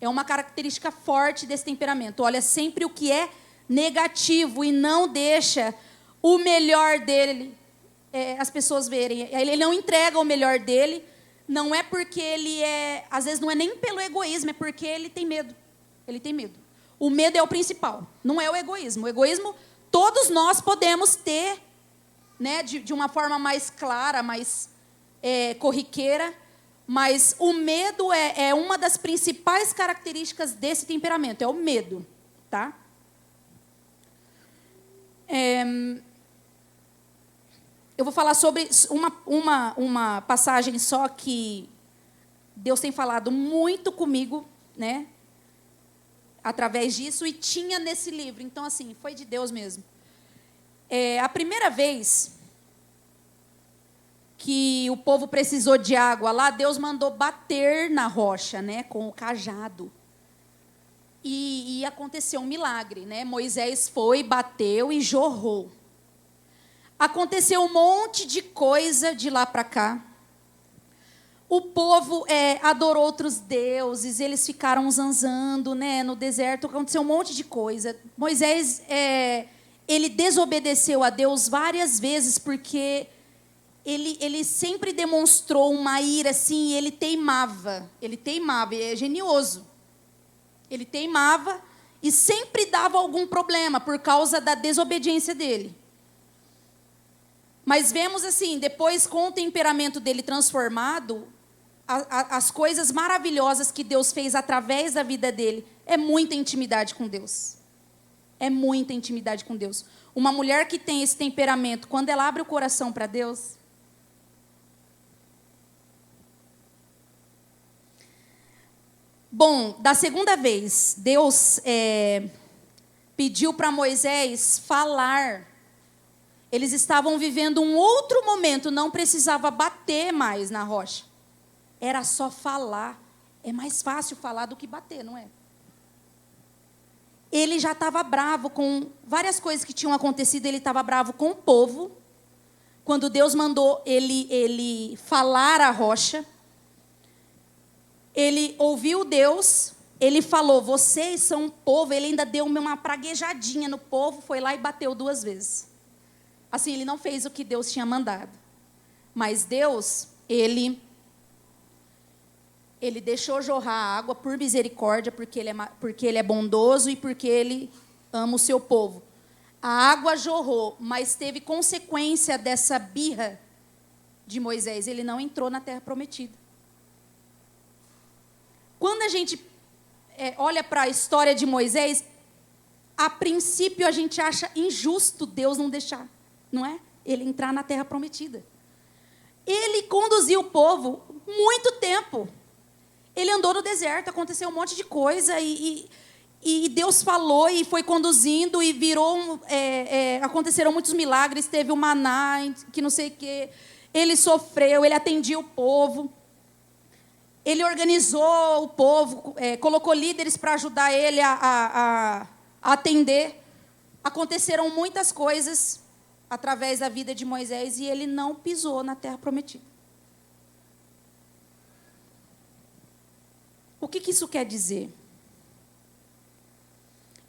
É uma característica forte desse temperamento. Olha sempre o que é negativo e não deixa o melhor dele as pessoas verem. Ele não entrega o melhor dele, não é porque ele às vezes não é nem pelo egoísmo, é porque ele tem medo. Ele tem medo. O medo é o principal, não é o egoísmo. O egoísmo todos nós podemos ter, né, de uma forma mais clara, mais corriqueira, mas o medo é uma das principais características desse temperamento, é o medo, tá? Eu vou falar sobre uma passagem só que Deus tem falado muito comigo, né, através disso, e tinha nesse livro. Então, assim, foi de Deus mesmo. A primeira vez que o povo precisou de água lá, Deus mandou bater na rocha, né, com o cajado. e aconteceu um milagre, né? Moisés foi, bateu e jorrou. Aconteceu um monte de coisa de lá para cá. O povo adorou outros deuses, eles ficaram zanzando, né, no deserto, aconteceu um monte de coisa. Moisés, ele desobedeceu a Deus várias vezes, porque ele sempre demonstrou uma ira assim, ele teimava, ele é genioso. Ele teimava e sempre dava algum problema por causa da desobediência dele. Mas vemos assim, depois com o temperamento dele transformado, as coisas maravilhosas que Deus fez através da vida dele, é muita intimidade com Deus. É muita intimidade com Deus. Uma mulher que tem esse temperamento, quando ela abre o coração para Deus, bom, da segunda vez, Deus pediu para Moisés falar. Eles estavam vivendo um outro momento, não precisava bater mais na rocha. Era só falar. É mais fácil falar do que bater, não é? Ele já estava bravo com várias coisas que tinham acontecido. Ele estava bravo com o povo. Quando Deus mandou ele falar à rocha, ele ouviu Deus, ele falou, vocês são um povo. Ele ainda deu uma praguejadinha no povo, foi lá e bateu 2 vezes. Assim, ele não fez o que Deus tinha mandado. Mas Deus, ele deixou jorrar a água por misericórdia, porque ele é bondoso e porque ele ama o seu povo. A água jorrou, mas teve consequência dessa birra de Moisés. Ele não entrou na terra prometida. Quando a gente olha para a história de Moisés, a princípio a gente acha injusto Deus não deixar, não é? Ele entrar na terra prometida. Ele conduziu o povo muito tempo. Ele andou no deserto, aconteceu um monte de coisa e Deus falou e foi conduzindo e virou, aconteceram muitos milagres, teve o maná, que não sei o quê. Ele sofreu, ele atendia o povo. Ele organizou o povo, colocou líderes para ajudar ele a atender. Aconteceram muitas coisas através da vida de Moisés e ele não pisou na terra prometida. O que isso quer dizer?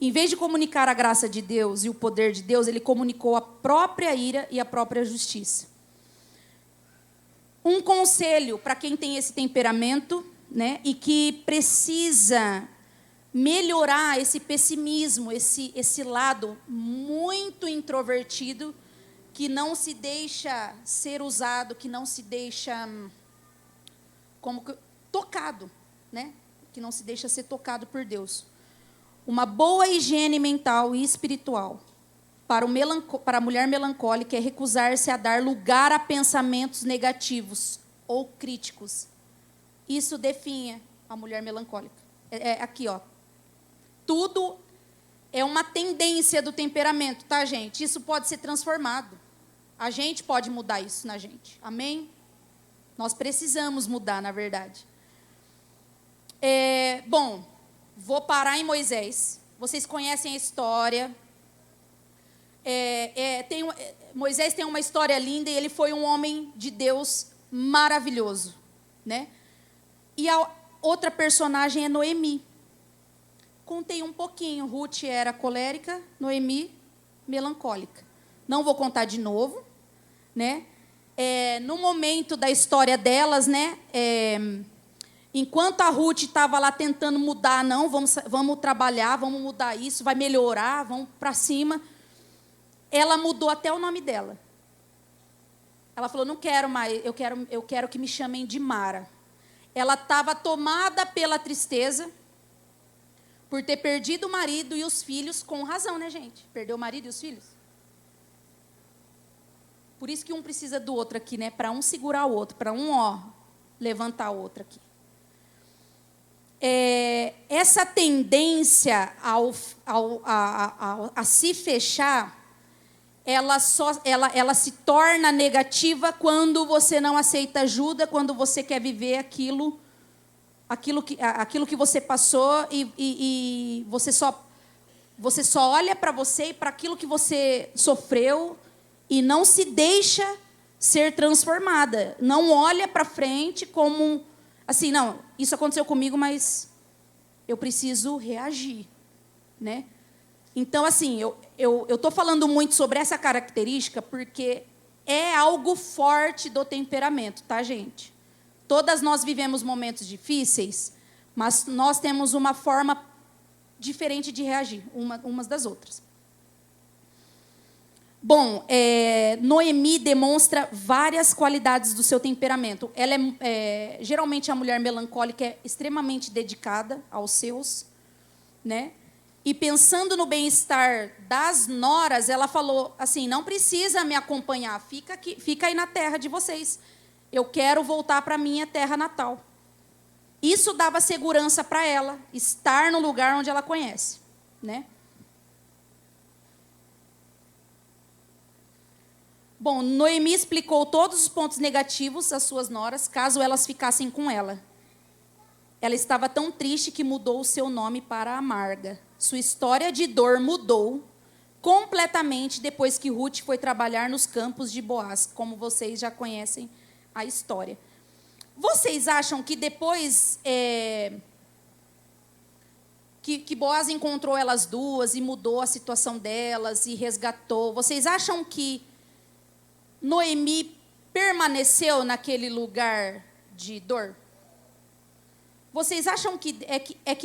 Em vez de comunicar a graça de Deus e o poder de Deus, ele comunicou a própria ira e a própria justiça. Um conselho para quem tem esse temperamento, né, e que precisa melhorar esse pessimismo, esse lado muito introvertido, que não se deixa ser usado, que não se deixa tocado, né? Que não se deixa ser tocado por Deus. Uma boa higiene mental e espiritual para a mulher melancólica é recusar-se a dar lugar a pensamentos negativos ou críticos. Isso define a mulher melancólica. Aqui, ó. Tudo é uma tendência do temperamento, tá, gente? Isso pode ser transformado. A gente pode mudar isso na gente. Amém? Nós precisamos mudar, na verdade. Bom, vou parar em Moisés. Vocês conhecem a história. Moisés tem uma história linda e ele foi um homem de Deus maravilhoso, né? E a outra personagem é Noemi. Contei um pouquinho. Ruth era colérica, Noemi melancólica. Não vou contar de novo, né? No momento da história delas, né? Enquanto a Ruth estava lá tentando mudar, não, vamos trabalhar, vamos mudar isso, vai melhorar, vamos para cima. Ela mudou até o nome dela. Ela falou, não quero mais, eu quero que me chamem de Mara. Ela estava tomada pela tristeza, por ter perdido o marido e os filhos, com razão, né, gente? Perdeu o marido e os filhos. Por isso que um precisa do outro aqui, né? Para um segurar o outro, para um, levantar o outro aqui. Essa tendência a se fechar, ela se torna negativa quando você não aceita ajuda, quando você quer viver aquilo aquilo que você passou e você só olha para você e para aquilo que você sofreu e não se deixa ser transformada. Não olha para frente como assim, não, isso aconteceu comigo, mas eu preciso reagir, né? Então, assim, eu estou falando muito sobre essa característica porque é algo forte do temperamento, tá, gente? Todas nós vivemos momentos difíceis, mas nós temos uma forma diferente de reagir, umas das outras. Bom, Noemi demonstra várias qualidades do seu temperamento. Ela geralmente a mulher melancólica é extremamente dedicada aos seus, né? E pensando no bem-estar das noras, ela falou assim: não precisa me acompanhar, fica aí na terra de vocês. Eu quero voltar para a minha terra natal. Isso dava segurança para ela, estar no lugar onde ela conhece, né? Bom, Noemi explicou todos os pontos negativos às suas noras, caso elas ficassem com ela. Ela estava tão triste que mudou o seu nome para Amarga. Sua história de dor mudou completamente depois que Ruth foi trabalhar nos campos de Boaz, como vocês já conhecem a história. Vocês acham que depois que Boaz encontrou elas duas e mudou a situação delas e resgatou, vocês acham que Noemi permaneceu naquele lugar de dor? Vocês acham que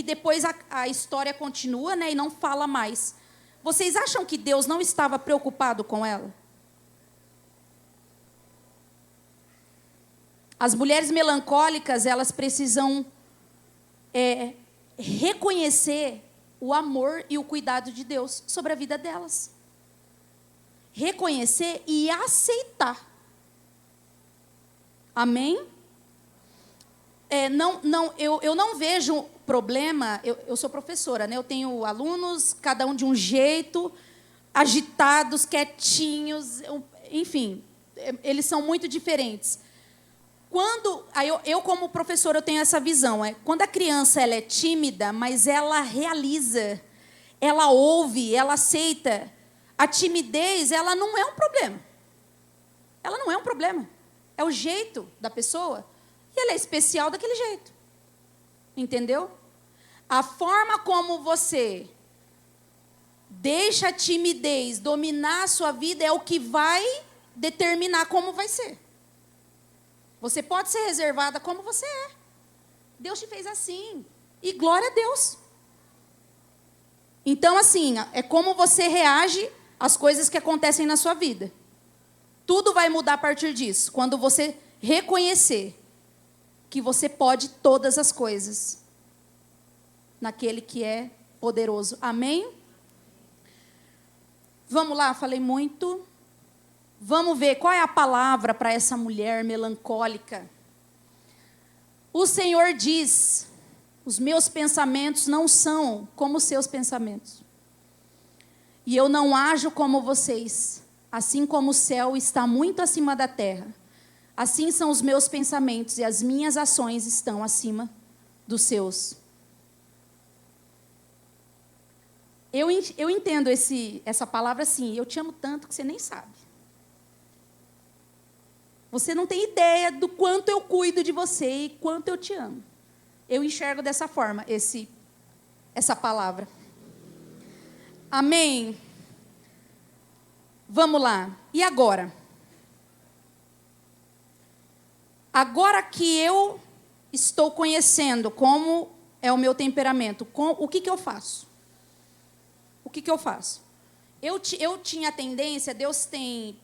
depois a história continua, né, e não fala mais? Vocês acham que Deus não estava preocupado com ela? As mulheres melancólicas, elas precisam reconhecer o amor e o cuidado de Deus sobre a vida delas. Reconhecer e aceitar. Amém? Eu não vejo problema. Eu sou professora, né? Eu tenho alunos, cada um de um jeito, agitados, quietinhos, enfim, eles são muito diferentes. Eu como professora, eu tenho essa visão. Quando a criança ela é tímida, mas ela realiza, ela ouve, ela aceita, a timidez, ela não é um problema. Ela não é um problema. É o jeito da pessoa. E ela é especial daquele jeito. Entendeu? A forma como você deixa a timidez dominar a sua vida é o que vai determinar como vai ser. Você pode ser reservada como você é. Deus te fez assim. E glória a Deus. Então, assim, é como você reage às coisas que acontecem na sua vida. Tudo vai mudar a partir disso. Quando você reconhecer que você pode todas as coisas naquele que é poderoso. Amém? Vamos lá, falei muito. Vamos ver qual é a palavra para essa mulher melancólica. O Senhor diz: os meus pensamentos não são como os seus pensamentos. E eu não ajo como vocês. Assim como o céu está muito acima da terra, assim são os meus pensamentos e as minhas ações estão acima dos seus. Eu entendo essa palavra assim: eu te amo tanto que você nem sabe. Você não tem ideia do quanto eu cuido de você e quanto eu te amo. Eu enxergo dessa forma essa palavra. Amém? Vamos lá. E agora? Agora que eu estou conhecendo como é o meu temperamento, o que eu faço? O que eu faço? Eu tinha tendência,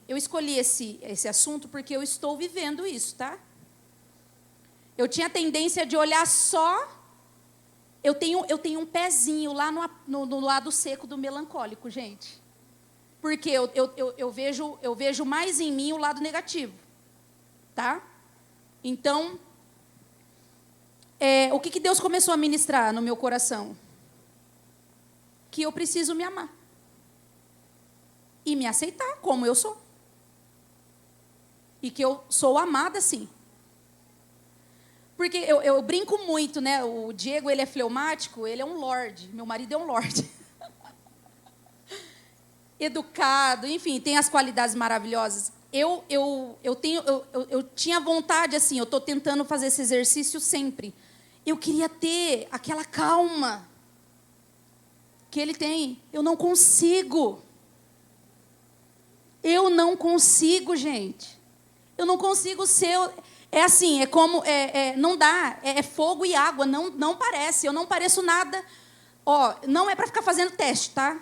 eu escolhi esse assunto porque eu estou vivendo isso, tá? Eu tinha tendência de olhar só. Eu tenho um pezinho lá no lado seco do melancólico, gente. Porque eu vejo mais em mim o lado negativo, tá? Então, o que Deus começou a ministrar no meu coração? Que eu preciso me amar. E me aceitar como eu sou. E que eu sou amada, sim. Porque eu brinco muito, né? O Diego, ele é fleumático, ele é um lorde. Meu marido é um lorde. Educado, enfim, tem as qualidades maravilhosas. Eu tinha vontade, assim, eu estou tentando fazer esse exercício sempre. Eu queria ter aquela calma que ele tem. Eu não consigo. Eu não consigo, gente. Eu não consigo ser... É assim, é como... não dá. É fogo e água. Não parece. Eu não pareço nada. Ó, não é para ficar fazendo teste, tá?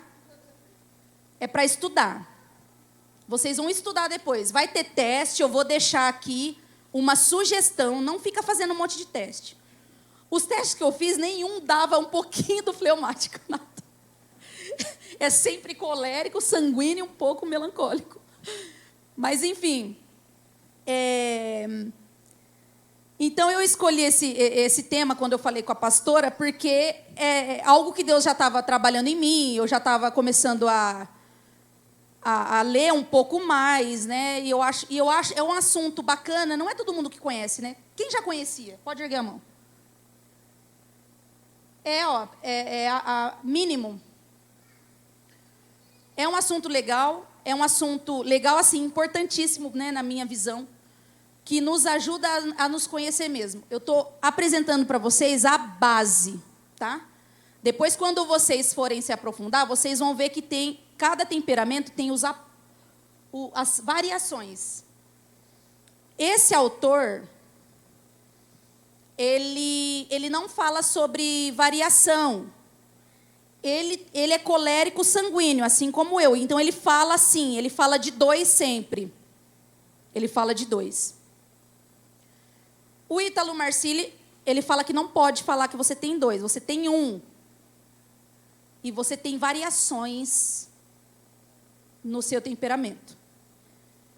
É para estudar. Vocês vão estudar depois. Vai ter teste. Eu vou deixar aqui uma sugestão. Não fica fazendo um monte de teste. Os testes que eu fiz, nenhum dava um pouquinho do fleumático. Nada. É sempre colérico, sanguíneo e um pouco melancólico. Mas, enfim... Então, eu escolhi esse tema quando eu falei com a pastora, porque é algo que Deus já estava trabalhando em mim, eu já estava começando a ler um pouco mais, né? E eu acho é um assunto bacana, não é todo mundo que conhece, né? Quem já conhecia? Pode erguer a mão. Mínimo. É um assunto legal, assim, importantíssimo, né, na minha visão, que nos ajuda a nos conhecer mesmo. Eu estou apresentando para vocês a base, tá? Depois, quando vocês forem se aprofundar, vocês vão ver que cada temperamento tem as variações. Esse autor, ele não fala sobre variação. Ele é colérico sanguíneo, assim como eu. Então, ele fala assim, ele fala de 2 sempre. Ele fala de 2. O Ítalo Marcilli, ele fala que não pode falar que você tem 2, você tem 1. E você tem variações no seu temperamento.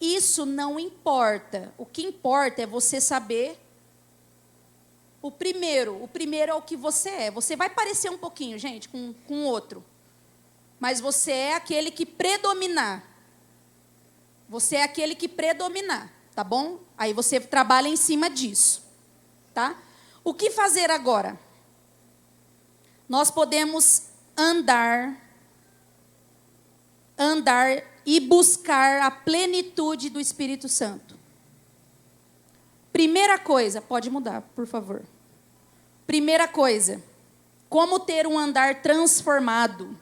Isso não importa. O que importa é você saber o primeiro é o que você é. Você vai parecer um pouquinho, gente, com o outro. Mas você é aquele que predominar. Você é aquele que predominar, tá bom? Aí você trabalha em cima disso, tá? O que fazer agora? Nós podemos andar e buscar a plenitude do Espírito Santo. Primeira coisa, pode mudar, por favor. Primeira coisa, como ter um andar transformado.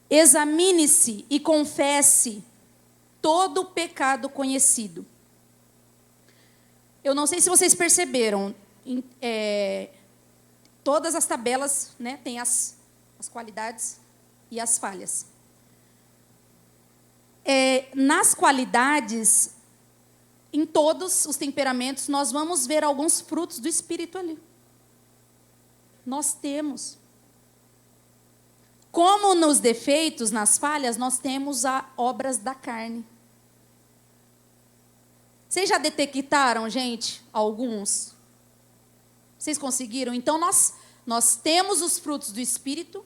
Examine-se e confesse todo o pecado conhecido. Eu não sei se vocês perceberam, todas as tabelas, né, têm as qualidades e as falhas. Nas qualidades, em todos os temperamentos, nós vamos ver alguns frutos do Espírito ali. Nós temos. Como nos defeitos, nas falhas, nós temos obras da carne. Vocês já detectaram, gente, alguns? Vocês conseguiram? Então, nós temos os frutos do Espírito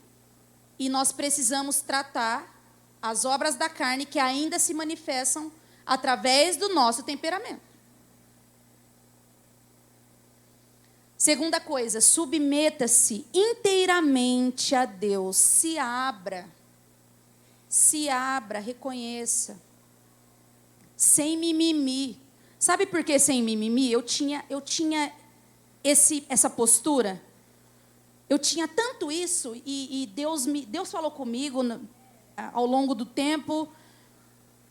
e nós precisamos tratar as obras da carne que ainda se manifestam através do nosso temperamento. Segunda coisa, submeta-se inteiramente a Deus. Se abra, reconheça. Sem mimimi. Sabe por que sem mimimi? Eu tinha essa postura. Eu tinha tanto isso e Deus falou comigo ao longo do tempo.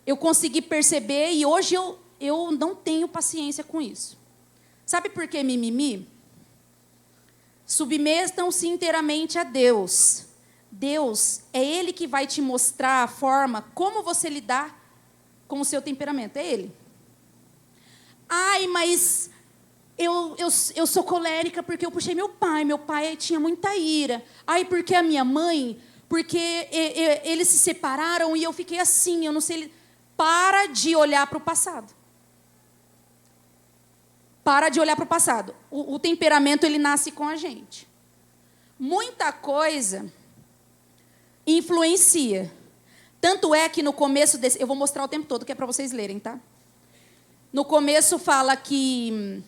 Eu consegui perceber e hoje eu não tenho paciência com isso. Sabe por que mimimi? Submetam-se inteiramente a Deus. Deus é Ele que vai te mostrar a forma como você lidar com o seu temperamento. É Ele. Ai, mas eu sou colérica porque eu puxei meu pai. Meu pai tinha muita ira. Ai, porque a minha mãe... Porque eles se separaram e eu fiquei assim, eu não sei... Para de olhar para o passado. Para de olhar para o passado. O temperamento, ele nasce com a gente. Muita coisa influencia. Tanto é que no começo desse... Eu vou mostrar o tempo todo, que é para vocês lerem, tá? No começo fala que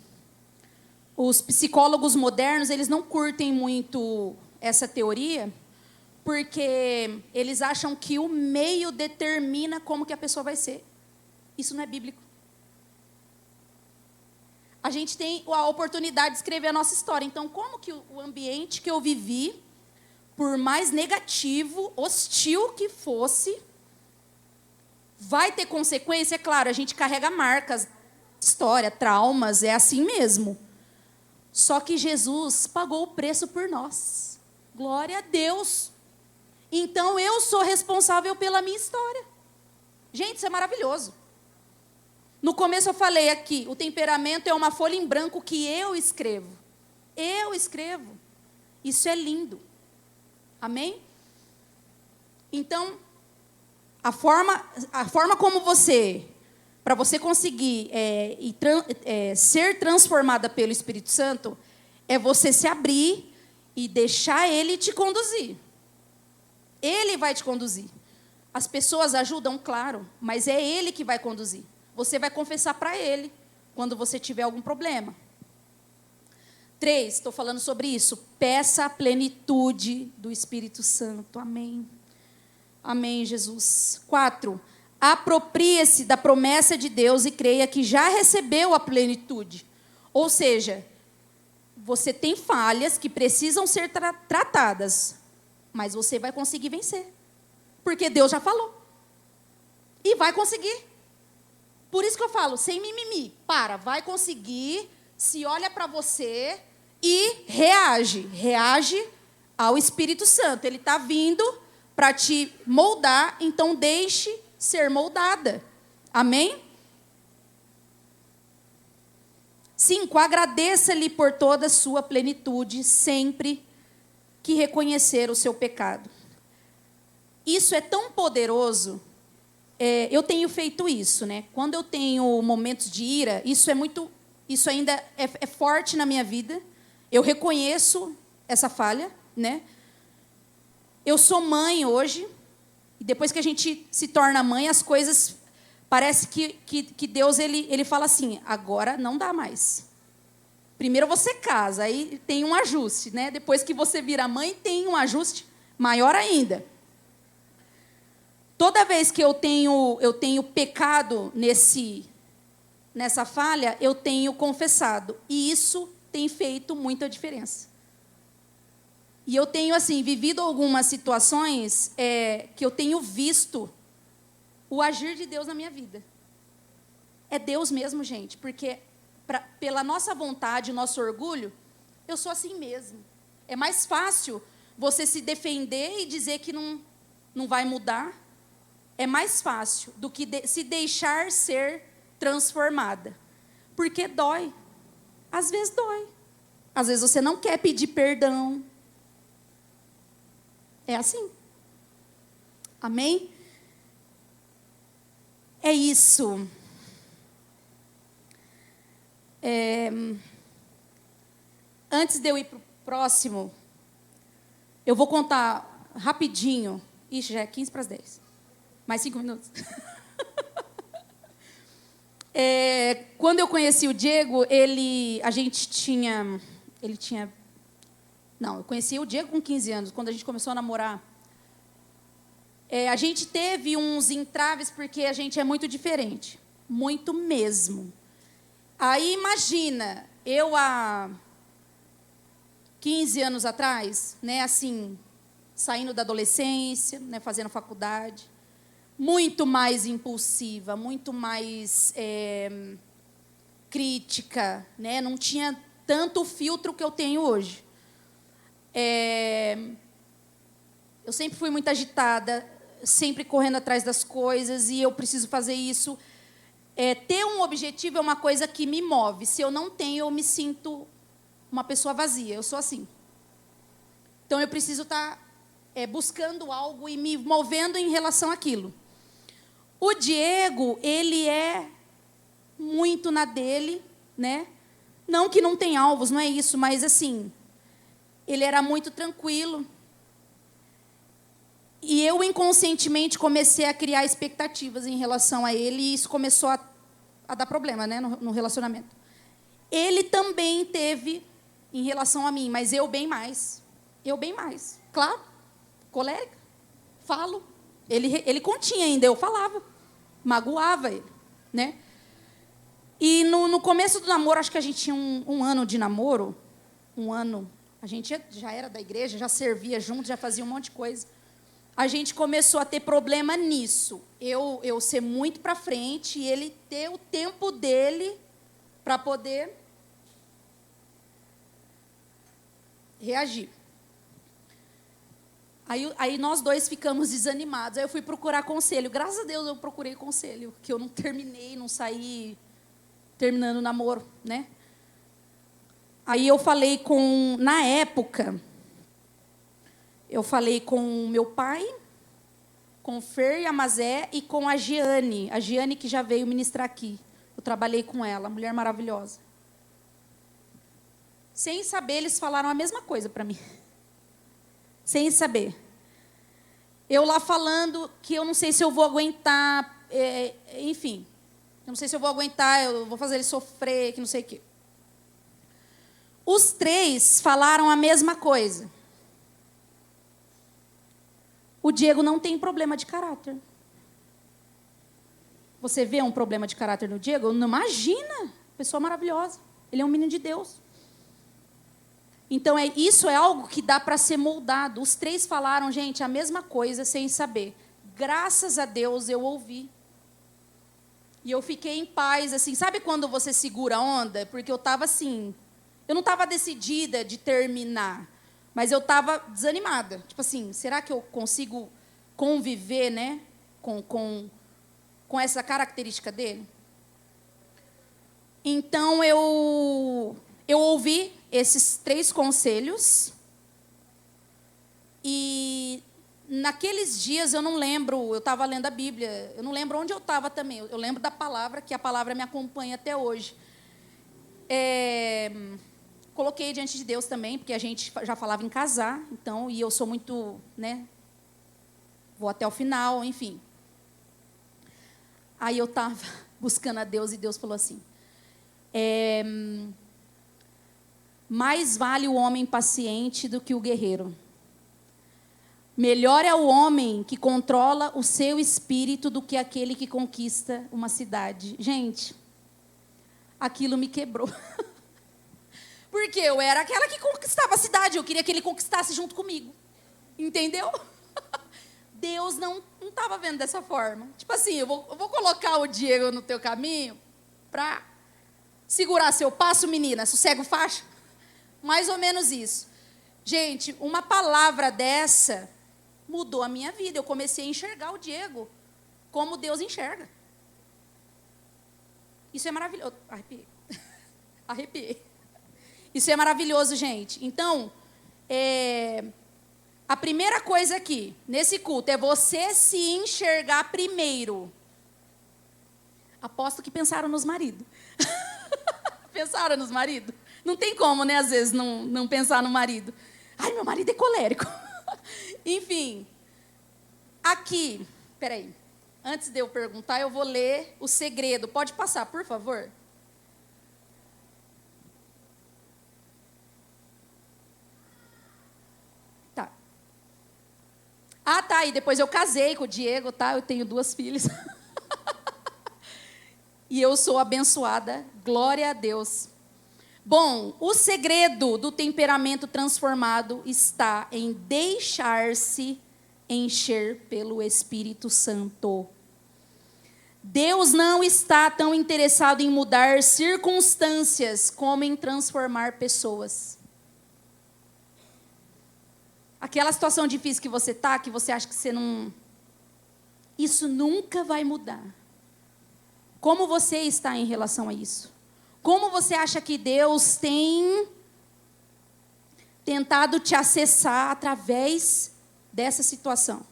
Os psicólogos modernos, eles não curtem muito essa teoria, porque eles acham que o meio determina como que a pessoa vai ser. Isso não é bíblico. A gente tem a oportunidade de escrever a nossa história. Então, como que o ambiente que eu vivi, por mais negativo, hostil que fosse, vai ter consequência? É claro, a gente carrega marcas, história, traumas, é assim mesmo. Só que Jesus pagou o preço por nós. Glória a Deus. Então, eu sou responsável pela minha história. Gente, isso é maravilhoso. No começo eu falei aqui, o temperamento é uma folha em branco que eu escrevo. Eu escrevo. Isso é lindo. Amém? Então, a forma como você, para você conseguir ser transformada pelo Espírito Santo, é você se abrir e deixar Ele te conduzir. Ele vai te conduzir. As pessoas ajudam, claro, mas é Ele que vai conduzir. Você vai confessar para Ele quando você tiver algum problema. 3, estou falando sobre isso. Peça a plenitude do Espírito Santo. Amém. Amém, Jesus. 4, aproprie-se da promessa de Deus e creia que já recebeu a plenitude. Ou seja, você tem falhas que precisam ser tratadas, mas você vai conseguir vencer. Porque Deus já falou. E vai conseguir. Por isso que eu falo, sem mimimi. Vai conseguir, se olha para você e reage. Reage ao Espírito Santo. Ele está vindo para te moldar, então deixe ser moldada. Amém? 5, agradeça-lhe por toda a sua plenitude, sempre que reconhecer o seu pecado. Isso é tão poderoso. Eu tenho feito isso, né? Quando eu tenho momentos de ira, isso ainda é forte na minha vida. Eu reconheço essa falha, né? Eu sou mãe hoje, e depois que a gente se torna mãe, as coisas parece que Deus ele fala assim: agora não dá mais. Primeiro você casa, aí tem um ajuste, né? Depois que você vira mãe, tem um ajuste maior ainda. Toda vez que eu tenho pecado nessa falha, eu tenho confessado. E isso tem feito muita diferença. E eu tenho, assim, vivido algumas situações que eu tenho visto o agir de Deus na minha vida. É Deus mesmo, gente. Porque pela nossa vontade, nosso orgulho, eu sou assim mesmo. É mais fácil você se defender e dizer que não vai mudar. É mais fácil do que se deixar ser transformada. Porque dói. Às vezes dói. Às vezes você não quer pedir perdão. É assim. Amém? É isso. Antes de eu ir para o próximo, eu vou contar rapidinho. Ixi, já é 15 para as 10. Mais 5 minutos. Quando eu conheci o Diego, eu conheci o Diego com 15 anos, quando a gente começou a namorar. A gente teve uns entraves porque a gente é muito diferente. Muito mesmo. Aí, imagina, eu há 15 anos atrás, né, assim, saindo da adolescência, né, fazendo faculdade, muito mais impulsiva, muito mais crítica, né? Não tinha tanto filtro que eu tenho hoje. Eu sempre fui muito agitada, sempre correndo atrás das coisas, e eu preciso fazer isso. Ter um objetivo é uma coisa que me move. Se eu não tenho, eu me sinto uma pessoa vazia. Eu sou assim. Então, eu preciso estar buscando algo e me movendo em relação àquilo. O Diego, ele é muito na dele, né? Não que não tem alvos, não é isso, mas assim, ele era muito tranquilo. E eu inconscientemente comecei a criar expectativas em relação a ele, e isso começou a dar problema, né, no relacionamento. ele também teve em relação a mim, mas eu bem mais. Eu bem mais. Claro, colérica, falo. Ele continha ainda, eu falava. Magoava ele, né? E no começo do namoro, acho que a gente tinha um ano de namoro. Um ano. A gente já era da igreja, já servia junto, já fazia um monte de coisa. A gente começou a ter problema nisso. Eu ser muito para frente e ele ter o tempo dele para poder reagir. Aí nós dois ficamos desanimados. Aí eu fui procurar conselho. Graças a Deus eu procurei conselho, que eu não terminei, não saí terminando o namoro, né? Aí eu falei na época, eu falei com meu pai, com o Fer e a Mazé e com a Giane que já veio ministrar aqui. Eu trabalhei com ela, mulher maravilhosa. Sem saber, eles falaram a mesma coisa para mim. Sem saber. Eu lá falando que eu não sei se eu vou aguentar, enfim. Eu não sei se eu vou aguentar, eu vou fazer ele sofrer, que não sei o quê. Os três falaram a mesma coisa. O Diego não tem problema de caráter. Você vê um problema de caráter no Diego? Não imagina. Pessoa maravilhosa. Ele é um menino de Deus. Então, isso é algo que dá para ser moldado. Os três falaram, gente, a mesma coisa sem saber. Graças a Deus eu ouvi. E eu fiquei em paz, assim. Sabe quando você segura a onda? Porque eu estava assim... Eu não estava decidida de terminar, mas eu estava desanimada. Tipo assim, será que eu consigo conviver, né, com essa característica dele? Então, eu ouvi esses 3 conselhos. E naqueles dias, eu não lembro, eu estava lendo a Bíblia, eu não lembro onde eu estava também. Eu lembro da palavra, que a palavra me acompanha até hoje. Coloquei diante de Deus também, porque a gente já falava em casar, então, e eu sou muito, né, vou até o final, enfim. Aí eu estava buscando a Deus e Deus falou assim, mais vale o homem paciente do que o guerreiro. Melhor é o homem que controla o seu espírito do que aquele que conquista uma cidade. Gente, aquilo me quebrou. Porque eu era aquela que conquistava a cidade, eu queria que ele conquistasse junto comigo. Entendeu? Deus não estava vendo dessa forma. Tipo assim, eu vou colocar o Diego no teu caminho para segurar seu passo, menina, sossega o faixa. Mais ou menos isso. Gente, uma palavra dessa mudou a minha vida. Eu comecei a enxergar o Diego como Deus enxerga. Isso é maravilhoso. Arrepiei. Arrepiei. Isso é maravilhoso, gente. Então, a primeira coisa aqui, nesse culto, é você se enxergar primeiro. Aposto que pensaram nos maridos. Pensaram nos maridos? Não tem como, né, às vezes, não pensar no marido. Ai, meu marido é colérico. Enfim, aqui, peraí. Antes de eu perguntar, eu vou ler o segredo. Pode passar, por favor? Ah, tá, e depois eu casei com o Diego, tá? Eu tenho 2 filhas. E eu sou abençoada, glória a Deus. Bom, o segredo do temperamento transformado está em deixar-se encher pelo Espírito Santo. Deus não está tão interessado em mudar circunstâncias como em transformar pessoas. Aquela situação difícil que você está, que você acha que você não... Isso nunca vai mudar. Como você está em relação a isso? Como você acha que Deus tem tentado te acessar através dessa situação?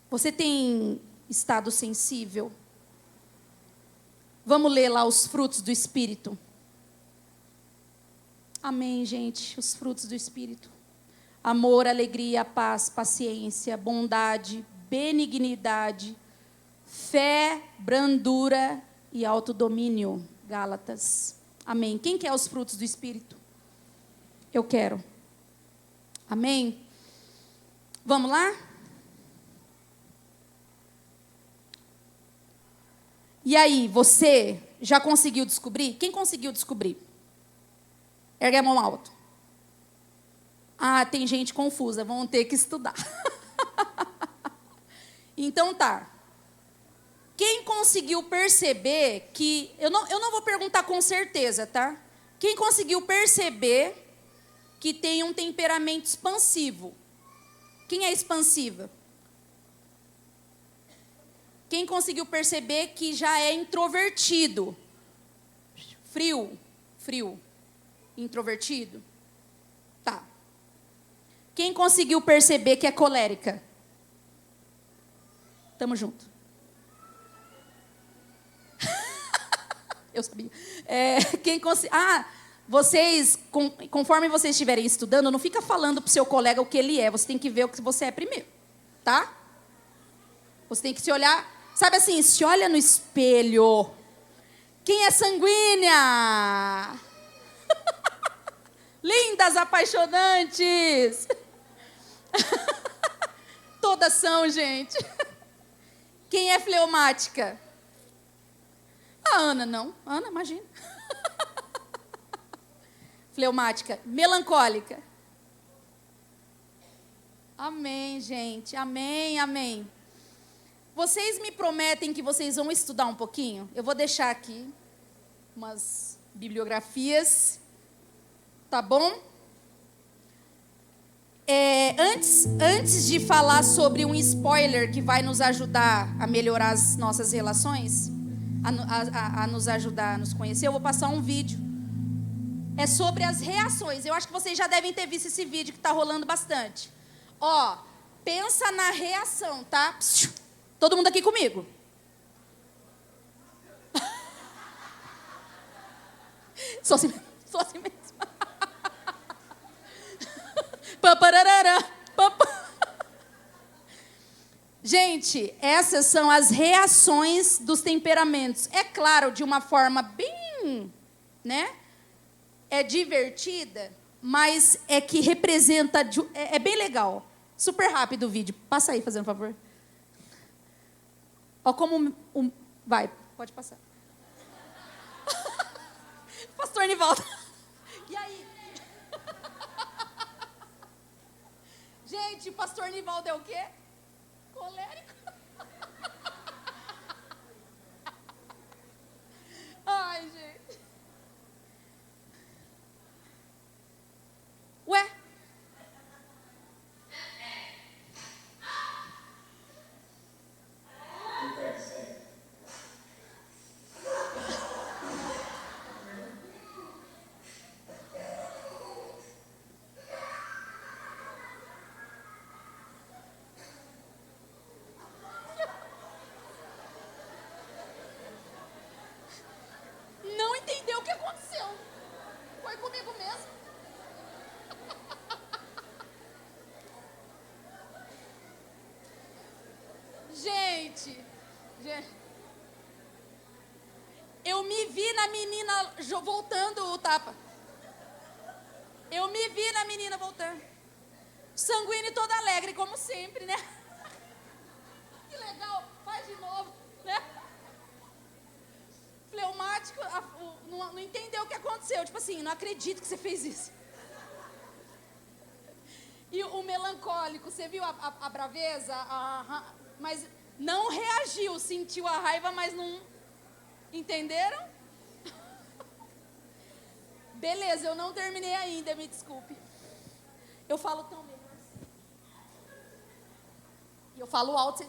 Você tem estado sensível? Vamos ler lá os frutos do Espírito. Amém, gente, os frutos do Espírito. Amor, alegria, paz, paciência, bondade, benignidade, fé, brandura e autodomínio. Gálatas. Amém. Quem quer os frutos do Espírito? Eu quero. Amém? Vamos lá? E aí, você já conseguiu descobrir? Quem conseguiu descobrir? Ergue a mão alto. Ah, tem gente confusa, vão ter que estudar. Então tá. Quem conseguiu perceber que... Eu não vou perguntar com certeza, tá? Quem conseguiu perceber que tem um temperamento expansivo? Quem é expansiva? Quem conseguiu perceber que já é introvertido? Frio. Introvertido? Tá. Quem conseguiu perceber que é colérica? Tamo junto. Eu sabia. Vocês, conforme vocês estiverem estudando, não fica falando para o seu colega o que ele é. Você tem que ver o que você é primeiro. Tá? Você tem que se olhar. Sabe assim, se olha no espelho. Quem é sanguínea? Lindas, apaixonantes. Todas são, gente. Quem é fleumática? A Ana, não. Ana, imagina. Fleumática. Melancólica. Amém, gente. Amém, amém. Vocês me prometem que vocês vão estudar um pouquinho? Eu vou deixar aqui umas bibliografias. Tá bom? Antes de falar sobre um spoiler que vai nos ajudar a melhorar as nossas relações, a nos ajudar a nos conhecer, eu vou passar um vídeo. É sobre as reações. Eu acho que vocês já devem ter visto esse vídeo que está rolando bastante. Ó, pensa na reação, tá? Todo mundo aqui comigo? Sou assim mesmo. Gente, essas são as reações dos temperamentos. É claro, de uma forma bem, né? É divertida, mas é que representa... É bem legal. Super rápido o vídeo. Passa aí, fazendo um favor. Ó como... Vai, pode passar. Pastor Nivaldo. E aí? Gente, o pastor Nivaldo é o quê? Colérico. Ai, gente. Ué? Não entendeu o que aconteceu. Foi comigo mesmo. Gente, eu me vi na menina voltando o tapa. Eu me vi na menina voltando. Sanguínea e toda alegre, como sempre, né? Que legal, faz de novo, né? Fleumático, não entendeu o que aconteceu. Tipo assim, não acredito que você fez isso. E o melancólico, você viu a braveza? Mas não reagiu, sentiu a raiva, mas não... Entenderam? Beleza, eu não terminei ainda, me desculpe. Eu falo tão melhor assim. E eu falo alto.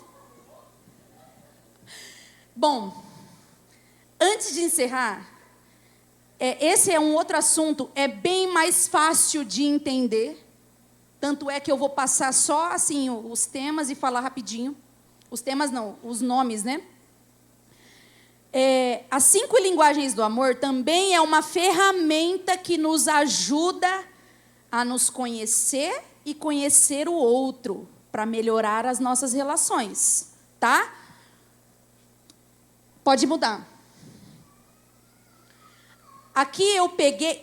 Bom, antes de encerrar, esse é um outro assunto, é bem mais fácil de entender. Tanto é que eu vou passar só assim os temas e falar rapidinho. Os temas não, os nomes, né? As 5 linguagens do amor também é uma ferramenta que nos ajuda a nos conhecer e conhecer o outro, para melhorar as nossas relações, tá? Pode mudar. Aqui eu peguei,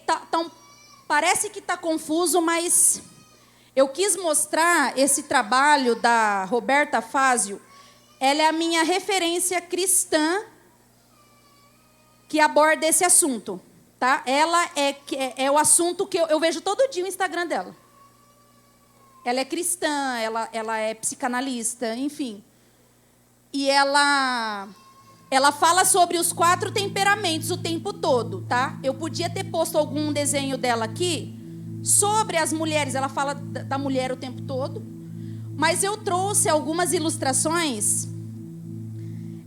parece que está confuso, mas eu quis mostrar esse trabalho da Roberta Fázio. Ela é a minha referência cristã que aborda esse assunto, tá? Ela é o assunto que eu vejo todo dia no Instagram dela. Ela é cristã, ela é psicanalista, enfim. E ela fala sobre os 4 temperamentos o tempo todo, tá? Eu podia ter posto algum desenho dela aqui sobre as mulheres. Ela fala da mulher o tempo todo. Mas eu trouxe algumas ilustrações.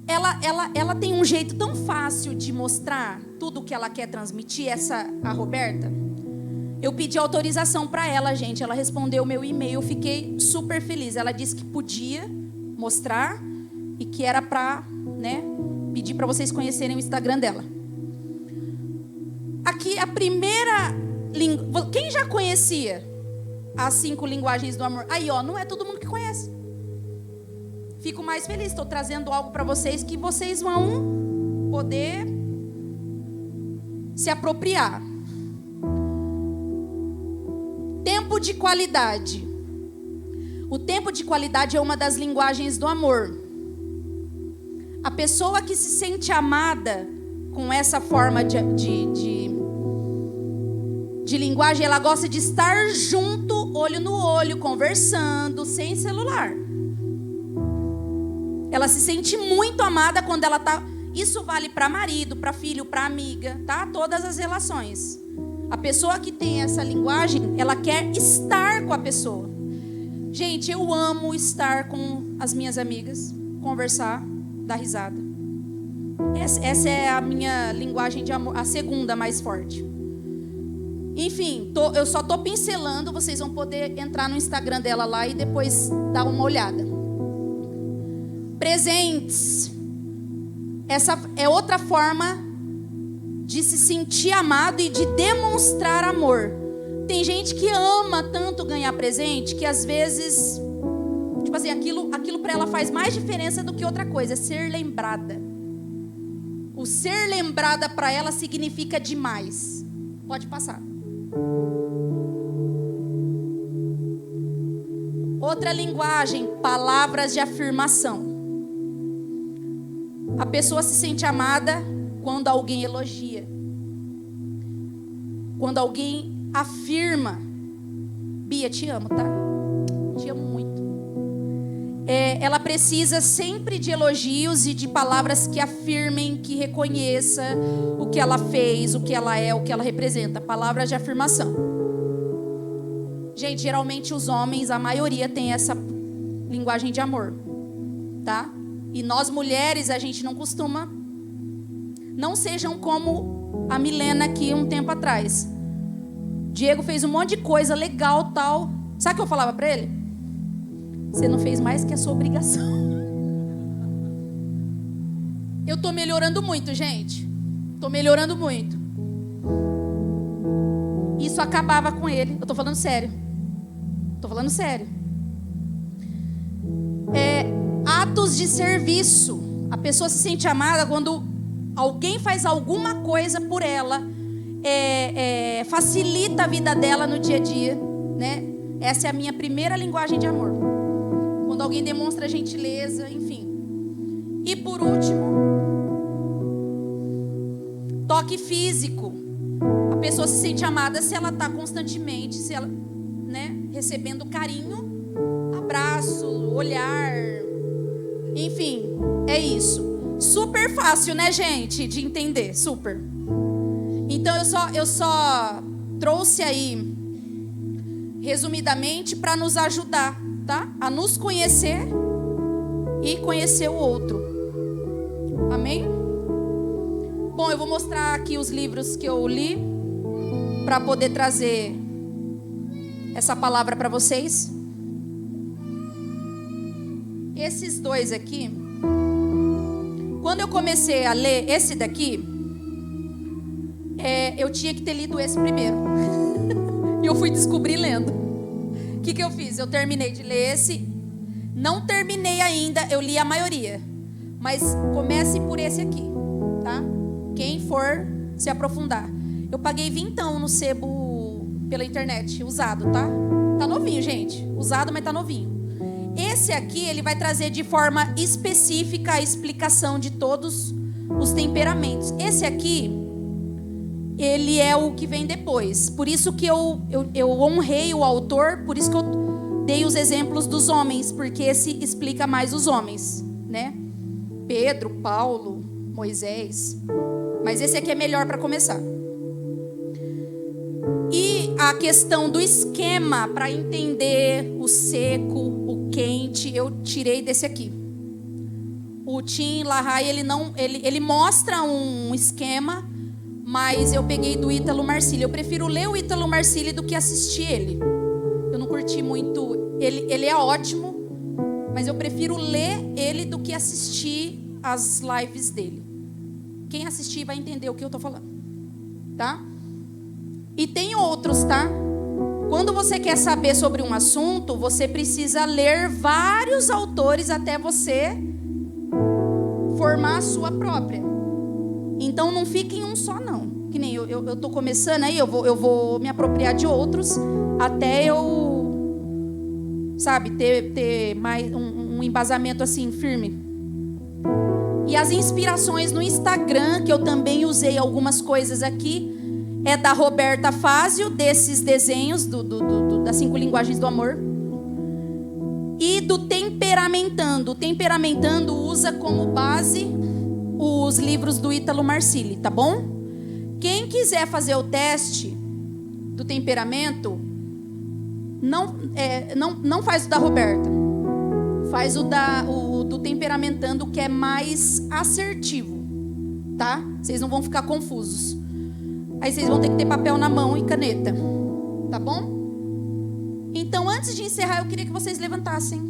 Ela tem um jeito tão fácil de mostrar tudo o que ela quer transmitir, a Roberta. Eu pedi autorização para ela, gente. Ela respondeu o meu e-mail. Eu fiquei super feliz. Ela disse que podia mostrar e que era para, né, pedir para vocês conhecerem o Instagram dela. Aqui a primeira língua. Quem já conhecia as 5 linguagens do amor? Aí, ó, não é todo mundo que conhece. Fico mais feliz. Estou trazendo algo para vocês que vocês vão poder se apropriar. Tempo de qualidade. O tempo de qualidade é uma das linguagens do amor. A pessoa que se sente amada com essa forma de linguagem, ela gosta de estar junto, olho no olho, conversando, sem celular. Ela se sente muito amada quando ela está... Isso vale para marido, para filho, para amiga, tá? Todas as relações. A pessoa que tem essa linguagem, ela quer estar com a pessoa. Gente, eu amo estar com as minhas amigas, conversar, dar risada. Essa é a minha linguagem de amor, a segunda mais forte. Enfim, eu só estou pincelando, vocês vão poder entrar no Instagram dela lá e depois dar uma olhada. Presentes. Essa é outra forma de se sentir amado e de demonstrar amor. Tem gente que ama tanto ganhar presente que às vezes, tipo assim, aquilo para ela faz mais diferença do que outra coisa, é ser lembrada. O ser lembrada para ela significa demais. Pode passar. Outra linguagem, palavras de afirmação. A pessoa se sente amada quando alguém elogia. Quando alguém afirma. Bia, te amo, tá? Te amo muito. Ela precisa sempre de elogios e de palavras que afirmem, que reconheça o que ela fez, o que ela é, o que ela representa. Palavras de afirmação. Gente, geralmente os homens, a maioria tem essa linguagem de amor, tá? E nós mulheres, a gente não costuma. Não sejam como a Milena aqui um tempo atrás. Diego fez um monte de coisa legal, tal. Sabe o que eu falava para ele? Você não fez mais que a sua obrigação. Eu tô melhorando muito, gente. Tô melhorando muito. Isso acabava com ele. Eu tô falando sério. Tô falando sério. Atos de serviço. A pessoa se sente amada quando alguém faz alguma coisa por ela, facilita a vida dela no dia a dia, né? Essa é a minha primeira linguagem de amor. Quando alguém demonstra gentileza, enfim. E por último, toque físico. A pessoa se sente amada se ela está constantemente, se ela, né, recebendo carinho, abraço, olhar, enfim, é isso. Super fácil, né, gente, de entender, super. Então eu só trouxe aí, resumidamente, para nos ajudar, tá? A nos conhecer e conhecer o outro. Amém? Bom, eu vou mostrar aqui os livros que eu li para poder trazer essa palavra para vocês. Esses dois aqui, quando eu comecei a ler esse daqui, eu tinha que ter lido esse primeiro. E eu fui descobrir lendo. O que eu fiz? Eu terminei de ler esse. Não terminei ainda, eu li a maioria. Mas comece por esse aqui, tá? Quem for se aprofundar. Eu paguei vintão no sebo pela internet, usado, tá? Tá novinho, gente. Usado, mas tá novinho. Esse aqui, ele vai trazer de forma específica a explicação de todos os temperamentos. Esse aqui, ele é o que vem depois. Por isso que eu honrei o autor, por isso que eu dei os exemplos dos homens, porque esse explica mais os homens, né? Pedro, Paulo, Moisés. Mas esse aqui é melhor para começar. E a questão do esquema para entender o seco, o quente, eu tirei desse aqui. O Tim LaHaye, ele mostra um esquema, mas eu peguei do Ítalo Marcilli. Eu prefiro ler o Ítalo Marcilli do que assistir ele. Eu não curti muito. Ele é ótimo, mas eu prefiro ler ele do que assistir as lives dele. Quem assistir vai entender o que eu estou falando, tá? E tem outros, tá? Quando você quer saber sobre um assunto, você precisa ler vários autores até você formar a sua própria. Então não fique em um só, não. Que nem eu tô começando aí, eu vou me apropriar de outros até eu, sabe, ter mais um embasamento assim firme. E as inspirações no Instagram, que eu também usei algumas coisas aqui, é da Roberta Fazio, desses desenhos das 5 linguagens do amor. E do Temperamentando. O Temperamentando usa como base os livros do Ítalo Marcilli, tá bom? Quem quiser fazer o teste do temperamento, não faz o da Roberta. Faz o do Temperamentando, que é mais assertivo, tá? Vocês não vão ficar confusos. Aí vocês vão ter que ter papel na mão e caneta, tá bom? Então, antes de encerrar, eu queria que vocês levantassem.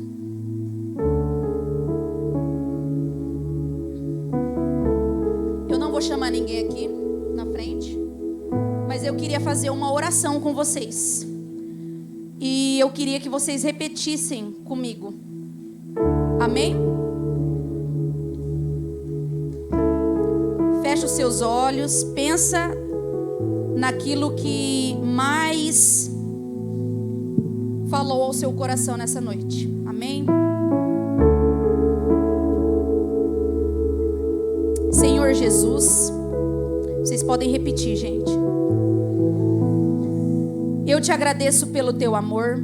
Eu não vou chamar ninguém aqui na frente, mas eu queria fazer uma oração com vocês. E eu queria que vocês repetissem comigo. Amém? Fecha os seus olhos, pensa naquilo que mais falou ao seu coração nessa noite. Amém? Senhor Jesus, vocês podem repetir, gente. Eu te agradeço pelo teu amor,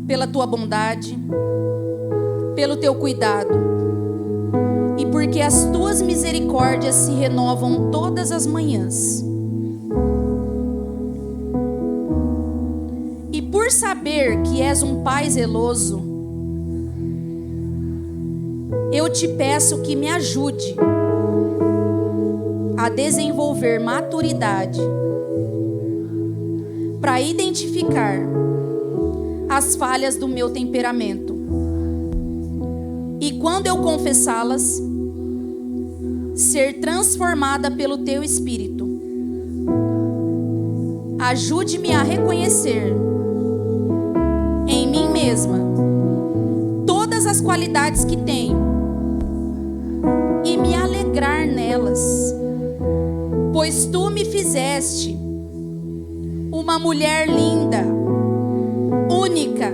pela tua bondade, pelo teu cuidado. E porque as tuas misericórdias se renovam todas as manhãs. E por saber que és um Pai zeloso, eu te peço que me ajude a desenvolver maturidade para identificar as falhas do meu temperamento. E quando eu confessá-las, ser transformada pelo teu Espírito. Ajude-me a reconhecer em mim mesma todas as qualidades que tenho e me alegrar nelas, pois tu me fizeste uma mulher linda, única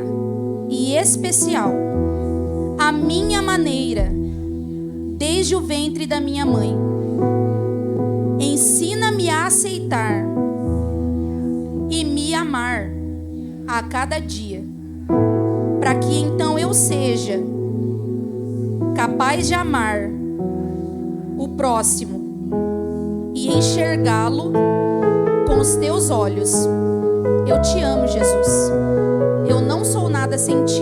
e especial, à minha maneira, desde o ventre da minha mãe. Ensina-me a aceitar e me amar a cada dia, para que então eu seja capaz de amar o próximo e enxergá-lo com os teus olhos. Eu te amo, Jesus. Eu não sou nada sem ti.